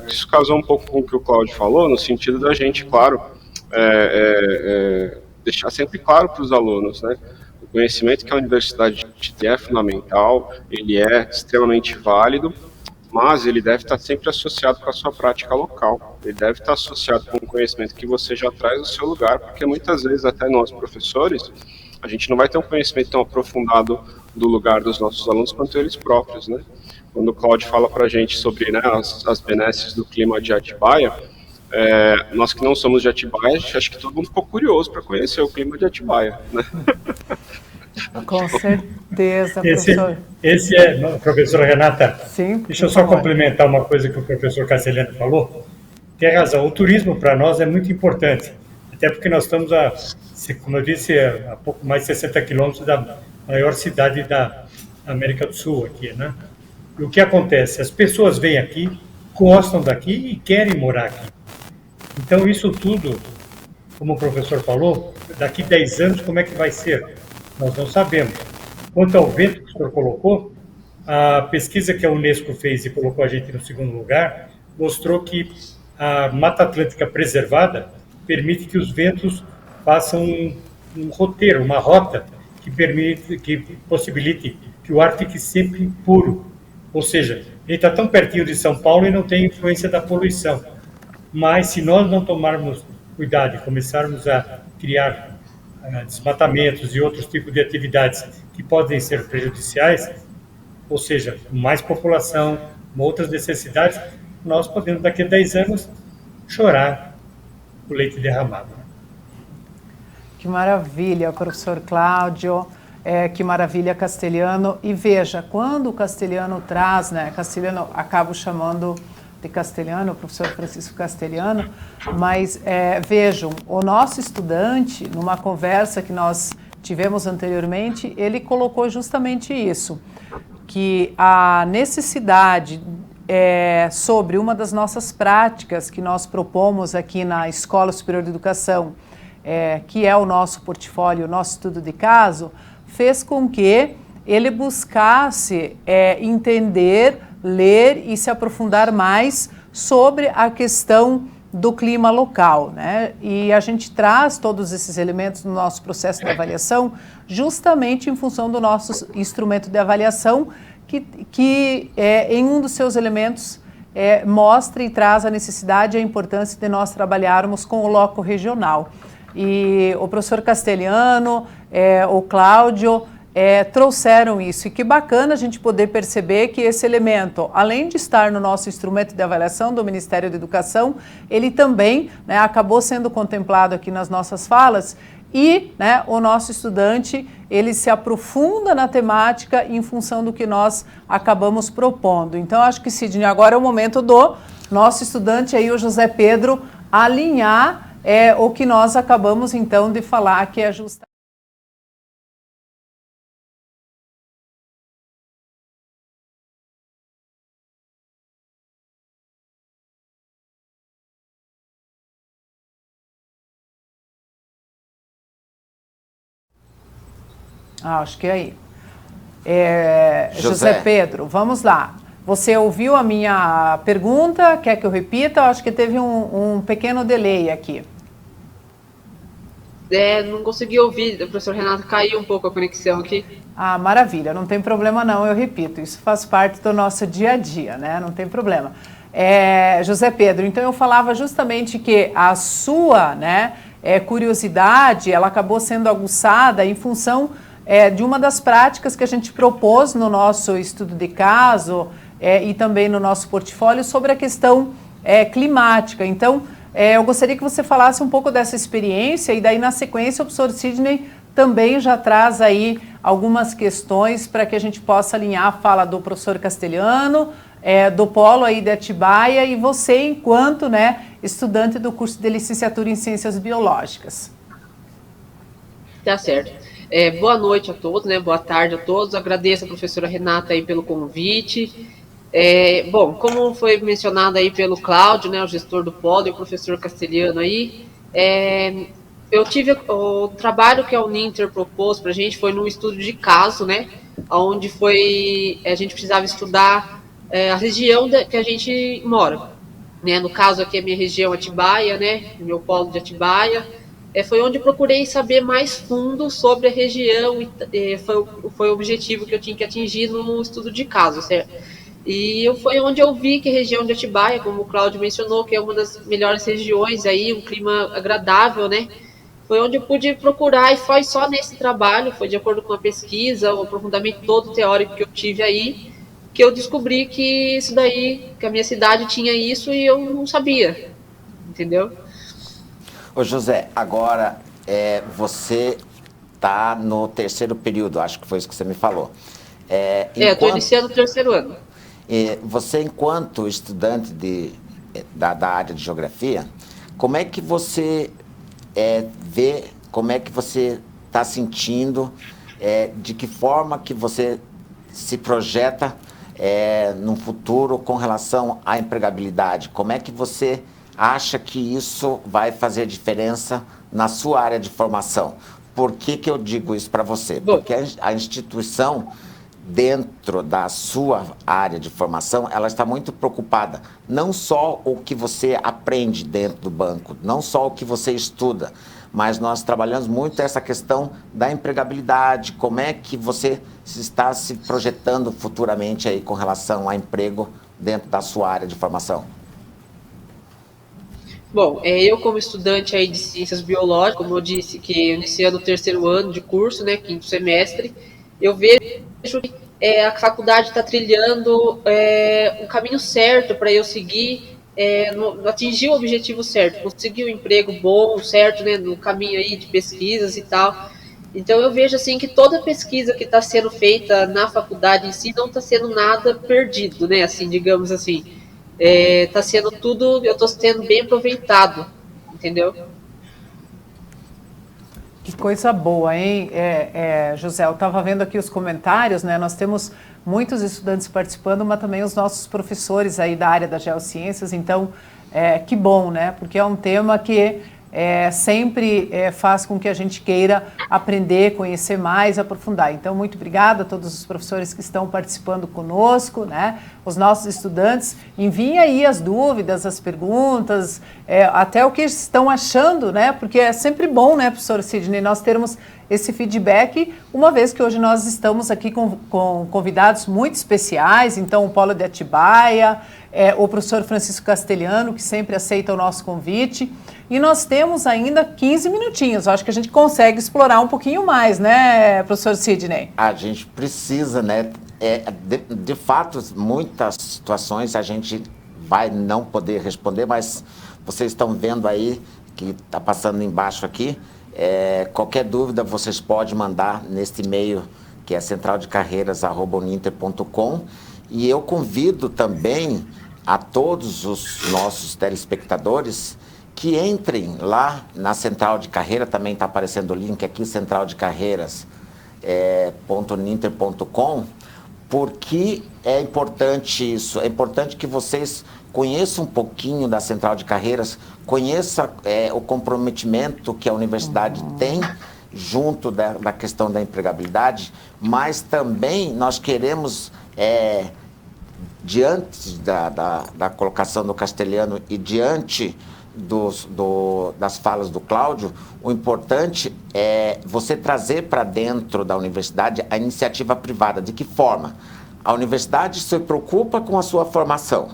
isso casou um pouco com o que o Cláudio falou, no sentido da gente, claro, deixar sempre claro para os alunos, né? O conhecimento que a universidade tem é fundamental, ele é extremamente válido, mas ele deve estar sempre associado com a sua prática local. Ele deve estar associado com o conhecimento que você já traz do seu lugar, porque muitas vezes, até nós professores, a gente não vai ter um conhecimento tão aprofundado do lugar dos nossos alunos quanto eles próprios, né? Quando o Cláudio fala para a gente sobre, né, as benesses do clima de Atibaia, nós que não somos de Atibaia, acho que todo mundo ficou curioso para conhecer o clima de Atibaia, né? Com certeza, professor. Esse é, professora Renata, sim, deixa eu só complementar uma coisa que o professor Castelhano falou. Tem razão, o turismo para nós é muito importante, até porque nós estamos, como eu disse, a pouco mais de 60 quilômetros da maior cidade da América do Sul, aqui, né? E o que acontece? As pessoas vêm aqui, gostam daqui e querem morar aqui. Então, isso tudo, como o professor falou, daqui 10 anos, como é que vai ser? Nós não sabemos. Quanto ao vento que o senhor colocou, a pesquisa que a Unesco fez e colocou a gente no segundo lugar, mostrou que a Mata Atlântica preservada permite que os ventos façam um roteiro, uma rota que possibilite que o ar fique sempre puro. Ou seja, ele está tão pertinho de São Paulo e não tem influência da poluição. Mas se nós não tomarmos cuidado e começarmos a criar desmatamentos e outros tipos de atividades que podem ser prejudiciais, ou seja, mais população, outras necessidades, nós podemos daqui a 10 anos chorar o leite derramado. Que maravilha, professor Cláudio, que maravilha, Castelhano. E veja, quando o Castelhano traz, né, Castelhano, acabo chamando de Castelhano, o professor Francisco Castelhano, mas vejam, o nosso estudante, numa conversa que nós tivemos anteriormente, ele colocou justamente isso, que a necessidade sobre uma das nossas práticas que nós propomos aqui na Escola Superior de Educação, que é o nosso portfólio, o nosso estudo de caso, fez com que ele buscasse entender, ler e se aprofundar mais sobre a questão do clima local, né? E a gente traz todos esses elementos no nosso processo de avaliação justamente em função do nosso instrumento de avaliação que em um dos seus elementos mostra e traz a necessidade e a importância de nós trabalharmos com o loco regional. E o professor Castelhano, o Cláudio, trouxeram isso. E que bacana a gente poder perceber que esse elemento, além de estar no nosso instrumento de avaliação do Ministério da Educação, ele também, né, acabou sendo contemplado aqui nas nossas falas e, né, o nosso estudante, ele se aprofunda na temática em função do que nós acabamos propondo. Então, acho que, Sidney, agora é o momento do nosso estudante aí, o José Pedro, alinhar o que nós acabamos, então, de falar, que é justamente... acho que é aí. José Pedro, vamos lá. Você ouviu a minha pergunta? Quer que eu repita? Eu acho que teve um pequeno delay aqui. Não consegui ouvir, professor Renato, caiu um pouco a conexão aqui. Ah, maravilha, não tem problema não, eu repito, isso faz parte do nosso dia a dia, né? Não tem problema. José Pedro, então eu falava justamente que a sua, né, curiosidade, ela acabou sendo aguçada em função de uma das práticas que a gente propôs no nosso estudo de caso e também no nosso portfólio sobre a questão climática. Então, eu gostaria que você falasse um pouco dessa experiência e daí na sequência o professor Sidney também já traz aí algumas questões para que a gente possa alinhar a fala do professor Castelhano, do polo aí de Atibaia e você enquanto, né, estudante do curso de licenciatura em Ciências Biológicas. Tá certo. Boa noite a todos, né? Boa tarde a todos. Agradeço a professora Renata aí pelo convite. Bom, como foi mencionado aí pelo Cláudio, né, o gestor do polo, e o professor Castelhano aí, eu tive o trabalho que a Uninter propôs para a gente foi num estudo de caso, né, onde a gente precisava estudar a região que a gente mora, né, no caso aqui a minha região Atibaia, né, meu polo de Atibaia, foi onde eu procurei saber mais fundo sobre a região e foi o objetivo que eu tinha que atingir no estudo de caso, certo? E foi onde eu vi que a região de Atibaia, como o Cláudio mencionou, que é uma das melhores regiões aí, um clima agradável, né? Foi onde eu pude procurar e foi só nesse trabalho, foi de acordo com a pesquisa, o aprofundamento todo teórico que eu tive aí, que eu descobri que isso daí, que a minha cidade tinha isso e eu não sabia, entendeu? Ô José, agora você está no terceiro período, acho que foi isso que você me falou. Eu estou iniciando o terceiro ano. Você, enquanto estudante da área de geografia, como é que você vê, como é que você está sentindo, de que forma que você se projeta no futuro com relação à empregabilidade? Como é que você acha que isso vai fazer diferença na sua área de formação? Por que eu digo isso para você? Porque a instituição, dentro da sua área de formação, ela está muito preocupada, não só o que você aprende dentro do banco, não só o que você estuda, mas nós trabalhamos muito essa questão da empregabilidade, como é que você está se projetando futuramente aí com relação a emprego dentro da sua área de formação? Bom, eu como estudante aí de ciências biológicas, como eu disse, que iniciando o terceiro ano de curso, né, quinto semestre, eu vejo que a faculdade está trilhando um caminho certo para eu seguir, atingir o objetivo certo, conseguir um emprego bom, certo, né, no caminho aí de pesquisas e tal. Então eu vejo assim que toda pesquisa que está sendo feita na faculdade em si não está sendo nada perdido, né, assim, digamos assim. Está sendo tudo, eu estou sendo bem aproveitado, entendeu? Que coisa boa, hein, José? Eu estava vendo aqui os comentários, né? Nós temos muitos estudantes participando, mas também os nossos professores aí da área das geociências. Então, que bom, né? Porque é um tema que sempre faz com que a gente queira aprender, conhecer mais, aprofundar. Então, muito obrigada a todos os professores que estão participando conosco, né? Os nossos estudantes, enviem aí as dúvidas, as perguntas, até o que estão achando, né? Porque é sempre bom, né, professor Sidney, nós termos esse feedback, uma vez que hoje nós estamos aqui com convidados muito especiais, então o Polo de Atibaia, o professor Francisco Castelhano, que sempre aceita o nosso convite, e nós temos ainda 15 minutinhos, acho que a gente consegue explorar um pouquinho mais, né, professor Sidney? A gente precisa, né, de fato, muitas situações a gente vai não poder responder, mas vocês estão vendo aí, que está passando embaixo aqui, qualquer dúvida vocês podem mandar neste e-mail, que é centraldecarreiras@uninter.com, e eu convido também a todos os nossos telespectadores que entrem lá na Central de Carreira, também está aparecendo o link aqui, centraldecarreiras.uninter.com, porque é importante isso, é importante que vocês conheçam um pouquinho da Central de Carreiras, conheça o comprometimento que a universidade tem junto da questão da empregabilidade, mas também nós queremos, diante da colocação do Castelhano e diante das falas do Cláudio, o importante é você trazer para dentro da universidade a iniciativa privada. De que forma? A universidade se preocupa com a sua formação.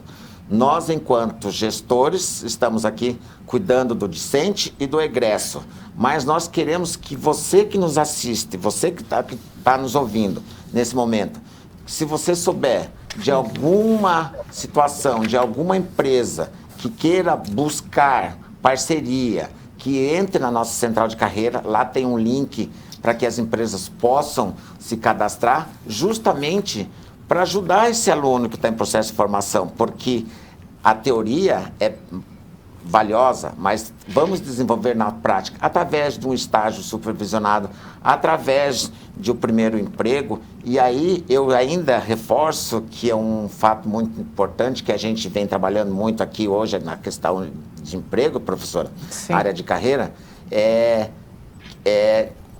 Nós, enquanto gestores, estamos aqui cuidando do discente e do egresso, mas nós queremos que você que nos assiste, você que está nos ouvindo nesse momento, se você souber de alguma situação, de alguma empresa que queira buscar parceria, que entre na nossa central de carreira, lá tem um link para que as empresas possam se cadastrar, justamente para ajudar esse aluno que está em processo de formação, porque a teoria é valiosa, mas vamos desenvolver na prática, através de um estágio supervisionado, através de um primeiro emprego. E aí eu ainda reforço que é um fato muito importante, que a gente vem trabalhando muito aqui hoje na questão de emprego, professora, Sim. área de carreira,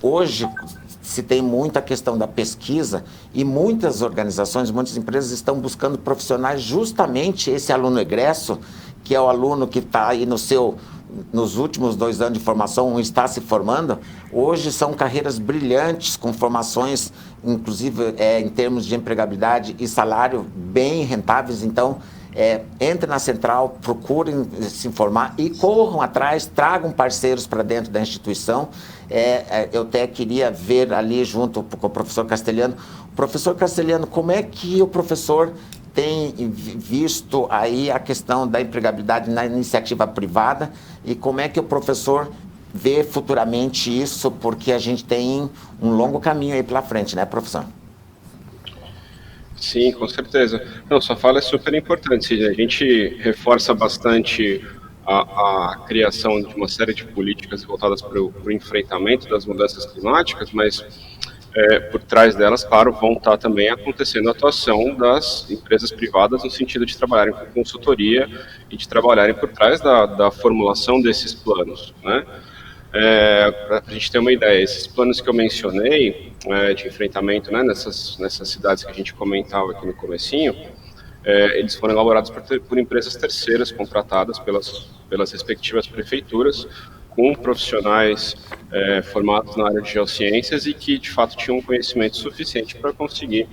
hoje se tem muita questão da pesquisa e muitas organizações, muitas empresas estão buscando profissionais, justamente esse aluno egresso, que é o aluno que está aí nos últimos 2 anos de formação, está se formando. Hoje são carreiras brilhantes, com formações, inclusive em termos de empregabilidade e salário bem rentáveis. Então, entrem na central, procurem se informar e corram atrás, tragam parceiros para dentro da instituição. Eu até queria ver ali junto com o professor Castelhano. Professor Castelhano, como é que o professor tem visto aí a questão da empregabilidade na iniciativa privada e como é que o professor vê futuramente isso, porque a gente tem um longo caminho aí pela frente, né, professor? Sim, com certeza. Não, sua fala é super importante. A gente reforça bastante a criação de uma série de políticas voltadas para o enfrentamento das mudanças climáticas, mas por trás delas, claro, vão estar também acontecendo a atuação das empresas privadas no sentido de trabalharem com consultoria e de trabalharem por trás da formulação desses planos, né? Para a gente ter uma ideia, esses planos que eu mencionei de enfrentamento, né, nessas cidades que a gente comentava aqui no comecinho, eles foram elaborados por empresas terceiras contratadas pelas respectivas prefeituras, com profissionais formados na área de geociências e que, de fato, tinham um conhecimento suficiente para conseguir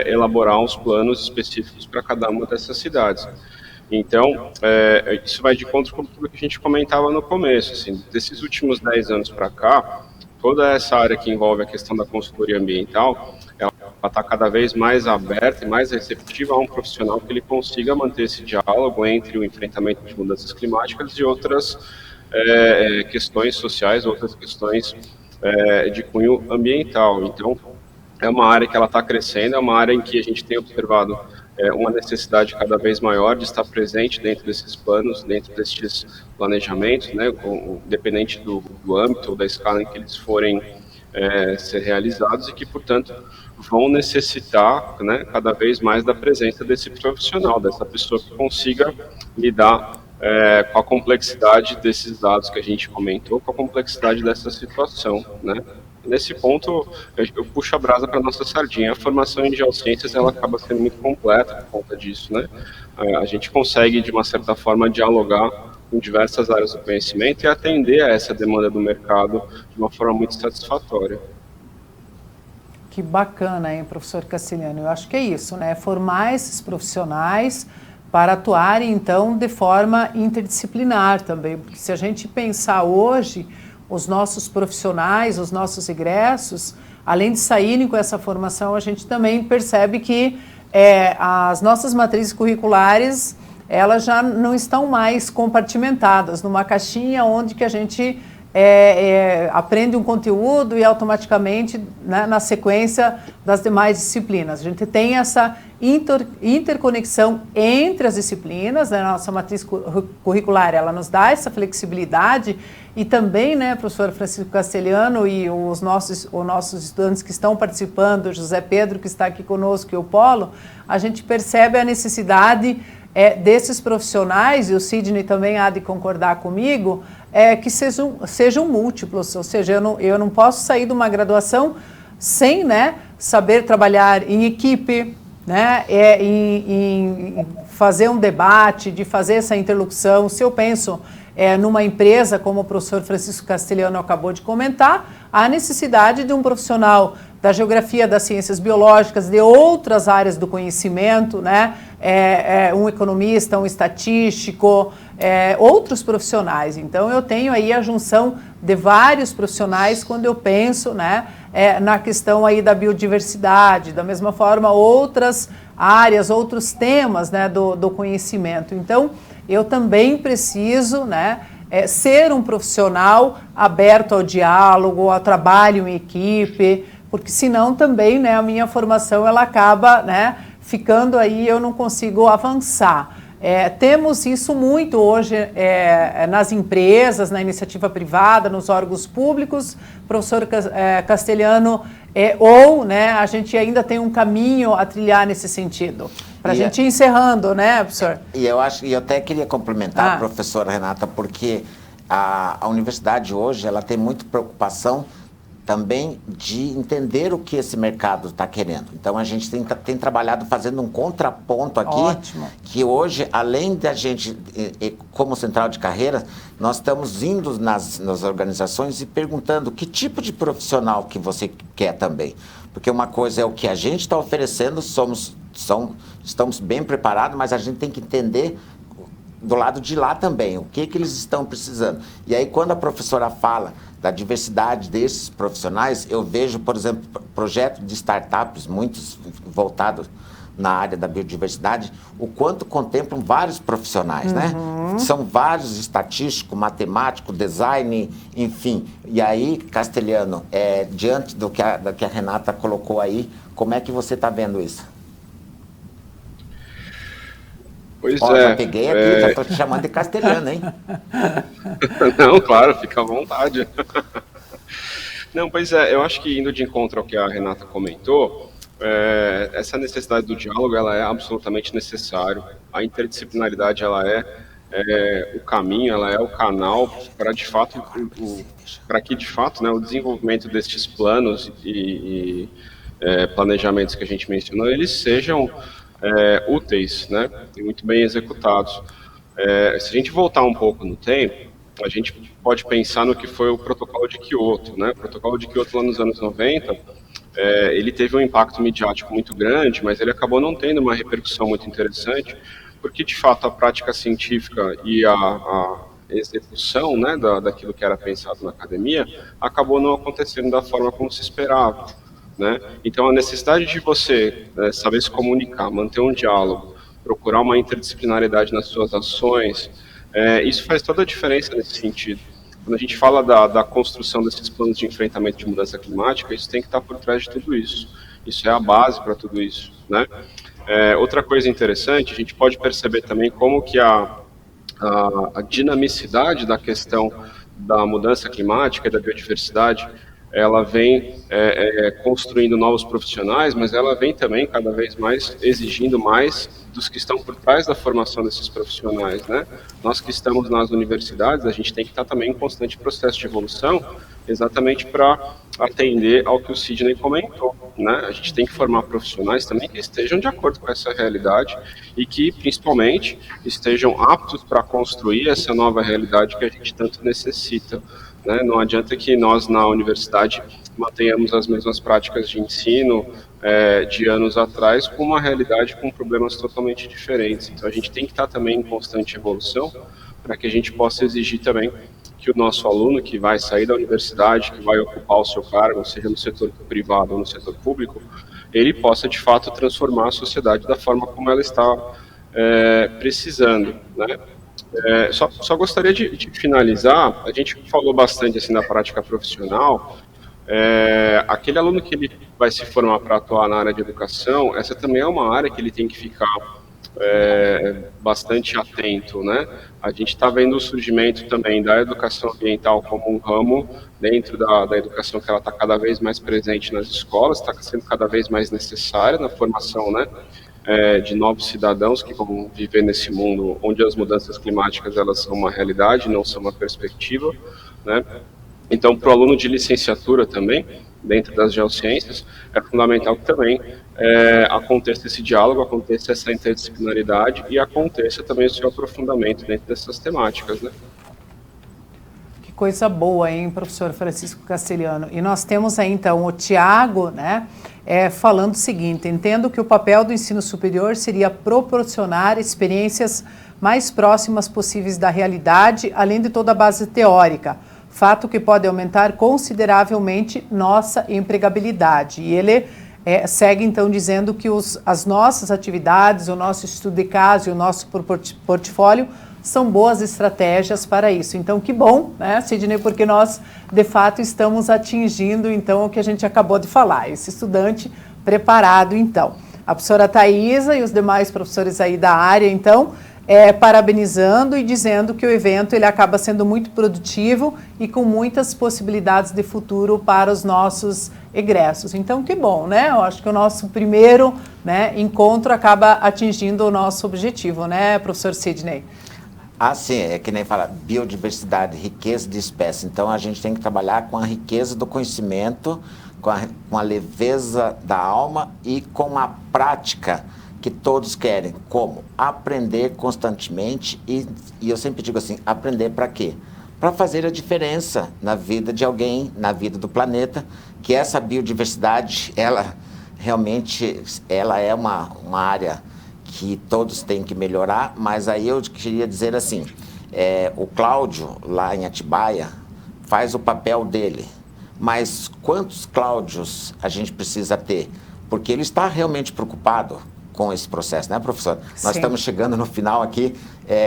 elaborar uns planos específicos para cada uma dessas cidades. Então, isso vai de encontro com tudo que a gente comentava no começo. Assim, desses últimos 10 anos para cá, toda essa área que envolve a questão da consultoria ambiental, ela está cada vez mais aberta e mais receptiva a um profissional que ele consiga manter esse diálogo entre o enfrentamento de mudanças climáticas e outras questões sociais, outras questões de cunho ambiental. Então, é uma área que ela está crescendo, é uma área em que a gente tem observado uma necessidade cada vez maior de estar presente dentro desses planos, dentro desses planejamentos, né, independente do âmbito ou da escala em que eles forem ser realizados, e que, portanto, vão necessitar, né, cada vez mais da presença desse profissional, dessa pessoa que consiga lidar com a complexidade desses dados que a gente comentou, com a complexidade dessa situação, né? Nesse ponto, eu puxo a brasa para a nossa sardinha. A formação em geociências, ela acaba sendo muito completa por conta disso, né? A gente consegue, de uma certa forma, dialogar com diversas áreas do conhecimento e atender a essa demanda do mercado de uma forma muito satisfatória. Que bacana, hein, professor Castelhano? Eu acho que é isso, né? Formar esses profissionais para atuarem, então, de forma interdisciplinar também. Porque se a gente pensar hoje, os nossos profissionais, os nossos egressos, além de saírem com essa formação, a gente também percebe que as nossas matrizes curriculares, elas já não estão mais compartimentadas numa caixinha onde que a gente aprende um conteúdo e automaticamente, né, na sequência das demais disciplinas. A gente tem essa interconexão entre as disciplinas, né? A nossa matriz curricular, ela nos dá essa flexibilidade e também, né, professor Francisco Castelhano e os nossos estudantes que estão participando, o José Pedro que está aqui conosco e o Polo, a gente percebe a necessidade desses profissionais, e o Sidney também há de concordar comigo, que sejam múltiplos, ou seja, eu não posso sair de uma graduação sem, né, saber trabalhar em equipe, né, em fazer um debate, de fazer essa interlocução. Se eu penso numa empresa, como o professor Francisco Castelhano acabou de comentar, há necessidade de um profissional da geografia, das ciências biológicas, de outras áreas do conhecimento, né? Um economista, um estatístico, outros profissionais. Então, eu tenho aí a junção de vários profissionais quando eu penso, né, na questão aí da biodiversidade, da mesma forma outras áreas, outros temas, né, do conhecimento. Então, eu também preciso, né, ser um profissional aberto ao diálogo, ao trabalho em equipe, porque senão também, né, a minha formação ela acaba, né, ficando aí, eu não consigo avançar. Temos isso muito hoje nas empresas, na iniciativa privada, nos órgãos públicos, professor Castelhano, ou, né, a gente ainda tem um caminho a trilhar nesse sentido. Para a gente ir encerrando, né, professor? E eu até queria complementar a professora Renata, porque a universidade hoje ela tem muita preocupação também de entender o que esse mercado está querendo. Então, a gente tem trabalhado fazendo um contraponto aqui. Ótimo. Que hoje, além da gente, como central de carreira, nós estamos indo nas organizações e perguntando que tipo de profissional que você quer também. Porque uma coisa é o que a gente está oferecendo, estamos bem preparados, mas a gente tem que entender do lado de lá também, o que eles estão precisando. E aí, quando a professora fala da diversidade desses profissionais, eu vejo, por exemplo, projetos de startups, muitos voltados na área da biodiversidade, o quanto contemplam vários profissionais, né? São vários estatísticos, matemático, design, enfim. E aí, Castelhano, diante do que a Renata colocou aí, como é que você está vendo isso? Pois já peguei aqui, já estou te chamando de Castelhano, hein? Não, claro, fica à vontade. Não, pois eu acho que indo de encontro ao que a Renata comentou, essa necessidade do diálogo, ela é absolutamente necessária. A interdisciplinaridade, ela é o caminho, ela é o canal para, de fato, para que, de fato, né, o desenvolvimento destes planos e planejamentos que a gente mencionou, eles sejam úteis, né, e muito bem executados. Se a gente voltar um pouco no tempo, a gente pode pensar no que foi o Protocolo de Kyoto, né? O Protocolo de Kyoto lá nos anos 90, ele teve um impacto midiático muito grande, mas ele acabou não tendo uma repercussão muito interessante, porque de fato a prática científica e a execução, né, daquilo que era pensado na academia acabou não acontecendo da forma como se esperava, né? Então a necessidade de você saber se comunicar, manter um diálogo, procurar uma interdisciplinaridade nas suas ações, isso faz toda a diferença nesse sentido. Quando a gente fala da construção desses planos de enfrentamento de mudança climática, isso tem que estar por trás de tudo isso. Isso é a base para tudo isso, né? Outra coisa interessante, a gente pode perceber também como que a dinamicidade da questão da mudança climática e da biodiversidade, ela vem construindo novos profissionais, mas ela vem também cada vez mais exigindo mais dos que estão por trás da formação desses profissionais, né? Nós que estamos nas universidades, a gente tem que estar também em constante processo de evolução, exatamente para atender ao que o Sidney comentou, né? A gente tem que formar profissionais também que estejam de acordo com essa realidade e que, principalmente, estejam aptos para construir essa nova realidade que a gente tanto necessita, né? Não adianta que nós, na universidade, mantenhamos as mesmas práticas de ensino de anos atrás com uma realidade com problemas totalmente diferentes. Então, a gente tem que estar também em constante evolução para que a gente possa exigir também que o nosso aluno que vai sair da universidade, que vai ocupar o seu cargo, seja no setor privado ou no setor público, ele possa, de fato, transformar a sociedade da forma como ela está precisando, né? Só gostaria de finalizar, a gente falou bastante assim, da prática profissional, aquele aluno que ele vai se formar para atuar na área de educação, essa também é uma área que ele tem que ficar bastante atento, né? A gente está vendo o surgimento também da educação ambiental como um ramo dentro da educação que ela está cada vez mais presente nas escolas, está sendo cada vez mais necessária na formação, né, de novos cidadãos que vão viver nesse mundo onde as mudanças climáticas elas são uma realidade, não são uma perspectiva, né? Então, para o aluno de licenciatura também, dentro das geociências, é fundamental que também aconteça esse diálogo, aconteça essa interdisciplinaridade e aconteça também o seu aprofundamento dentro dessas temáticas, né? Que coisa boa, hein, professor Francisco Castelhano? E nós temos aí, então, o Tiago, né, falando o seguinte: entendo que o papel do ensino superior seria proporcionar experiências mais próximas possíveis da realidade, além de toda a base teórica, fato que pode aumentar consideravelmente nossa empregabilidade. E ele segue, então, dizendo que as nossas atividades, o nosso estudo de caso e o nosso portfólio são boas estratégias para isso. Então, que bom, né, Sidney, porque nós, de fato, estamos atingindo, então, o que a gente acabou de falar, esse estudante preparado, então. A professora Thaisa e os demais professores aí da área, então, parabenizando e dizendo que o evento ele acaba sendo muito produtivo e com muitas possibilidades de futuro para os nossos egressos. Então, que bom, né? Eu acho que o nosso primeiro, né, encontro acaba atingindo o nosso objetivo, né, professor Sidney? Ah, sim, é que nem fala, biodiversidade, riqueza de espécie. Então, a gente tem que trabalhar com a riqueza do conhecimento, com a leveza da alma e com a prática que todos querem. Como? Aprender constantemente e eu sempre digo assim, aprender para quê? Para fazer a diferença na vida de alguém, na vida do planeta, que essa biodiversidade, ela realmente, ela é uma área que todos têm que melhorar, mas aí eu queria dizer assim, o Cláudio, lá em Atibaia, faz o papel dele, mas quantos Cláudios a gente precisa ter? Porque ele está realmente preocupado com esse processo, né, professor? Sim. Nós estamos chegando no final aqui,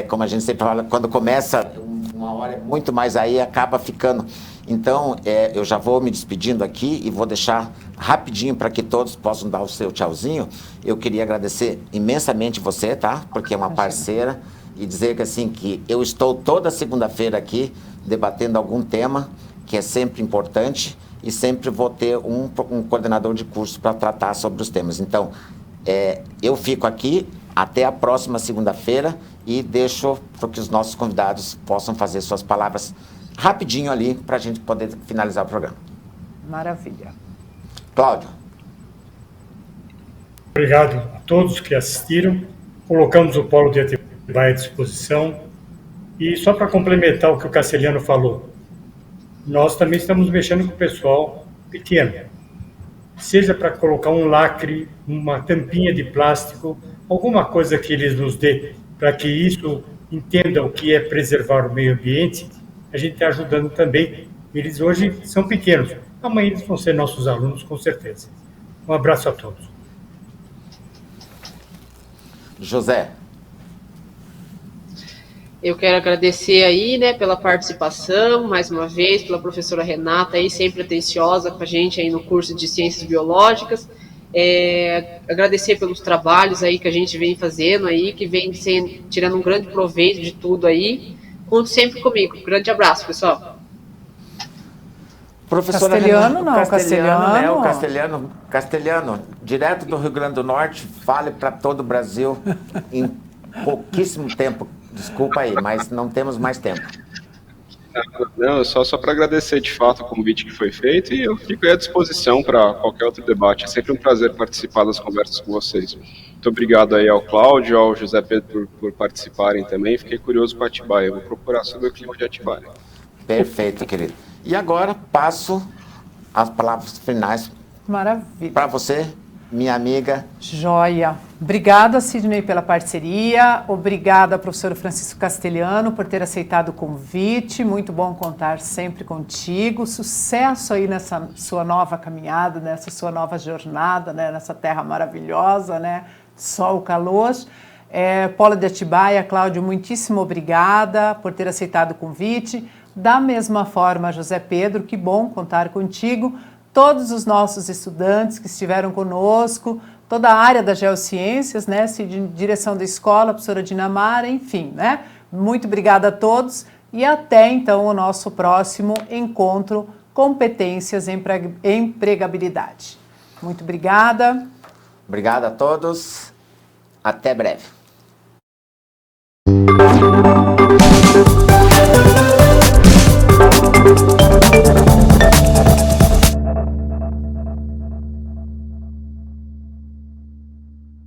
como a gente sempre fala, quando começa uma hora muito mais aí, acaba ficando. Então, eu já vou me despedindo aqui e vou deixar rapidinho para que todos possam dar o seu tchauzinho. Eu queria agradecer imensamente você, tá? Porque é uma parceira, e dizer que assim, que eu estou toda segunda-feira aqui debatendo algum tema que é sempre importante e sempre vou ter um coordenador de curso para tratar sobre os temas. Então, eu fico aqui até a próxima segunda-feira e deixo para que os nossos convidados possam fazer suas palavras rapidinho ali para a gente poder finalizar o programa. Maravilha. Cláudio. Obrigado a todos que assistiram. Colocamos o Polo de Atibaia à disposição. E só para complementar o que o Castelhano falou, nós também estamos mexendo com o pessoal pequeno. Seja para colocar um lacre, uma tampinha de plástico, alguma coisa que eles nos dê, para que isso entenda o que é preservar o meio ambiente, a gente está ajudando também. Eles hoje são pequenos, amanhã eles vão ser nossos alunos, com certeza. Um abraço a todos. José. Eu quero agradecer aí, né, pela participação, mais uma vez, pela professora Renata aí, sempre atenciosa com a gente aí no curso de Ciências Biológicas. Agradecer pelos trabalhos aí que a gente vem fazendo aí, que vem tirando um grande proveito de tudo aí. Conte sempre comigo. Grande abraço, pessoal. Professora Castelhano, Renata, não, Castelhano, direto do Rio Grande do Norte, fale para todo o Brasil em pouquíssimo tempo. Desculpa aí, mas não temos mais tempo. Não, só para agradecer de fato o convite que foi feito e eu fico aí à disposição para qualquer outro debate. É sempre um prazer participar das conversas com vocês. Muito obrigado aí ao Cláudio, ao José Pedro por participarem também. Fiquei curioso com Atibaia. Eu vou procurar sobre o clima de Atibaia. Perfeito, querido. E agora passo as palavras finais. Maravilha. Para você, minha amiga. Joia. Obrigada, Sidney, pela parceria. Obrigada, professor Francisco Castelhano, por ter aceitado o convite. Muito bom contar sempre contigo. Sucesso aí nessa sua nova caminhada, nessa sua nova jornada, né? Nessa terra maravilhosa, né? Sol, calor. Polo de Atibaia, Cláudio, muitíssimo obrigada por ter aceitado o convite. Da mesma forma, José Pedro, que bom contar contigo. Todos os nossos estudantes que estiveram conosco, toda a área das geociências, né, direção da escola, professora Dinamara, enfim, né? Muito obrigada a todos e até então o nosso próximo encontro Competências em Empregabilidade. Muito obrigada. Obrigado a todos. Até breve.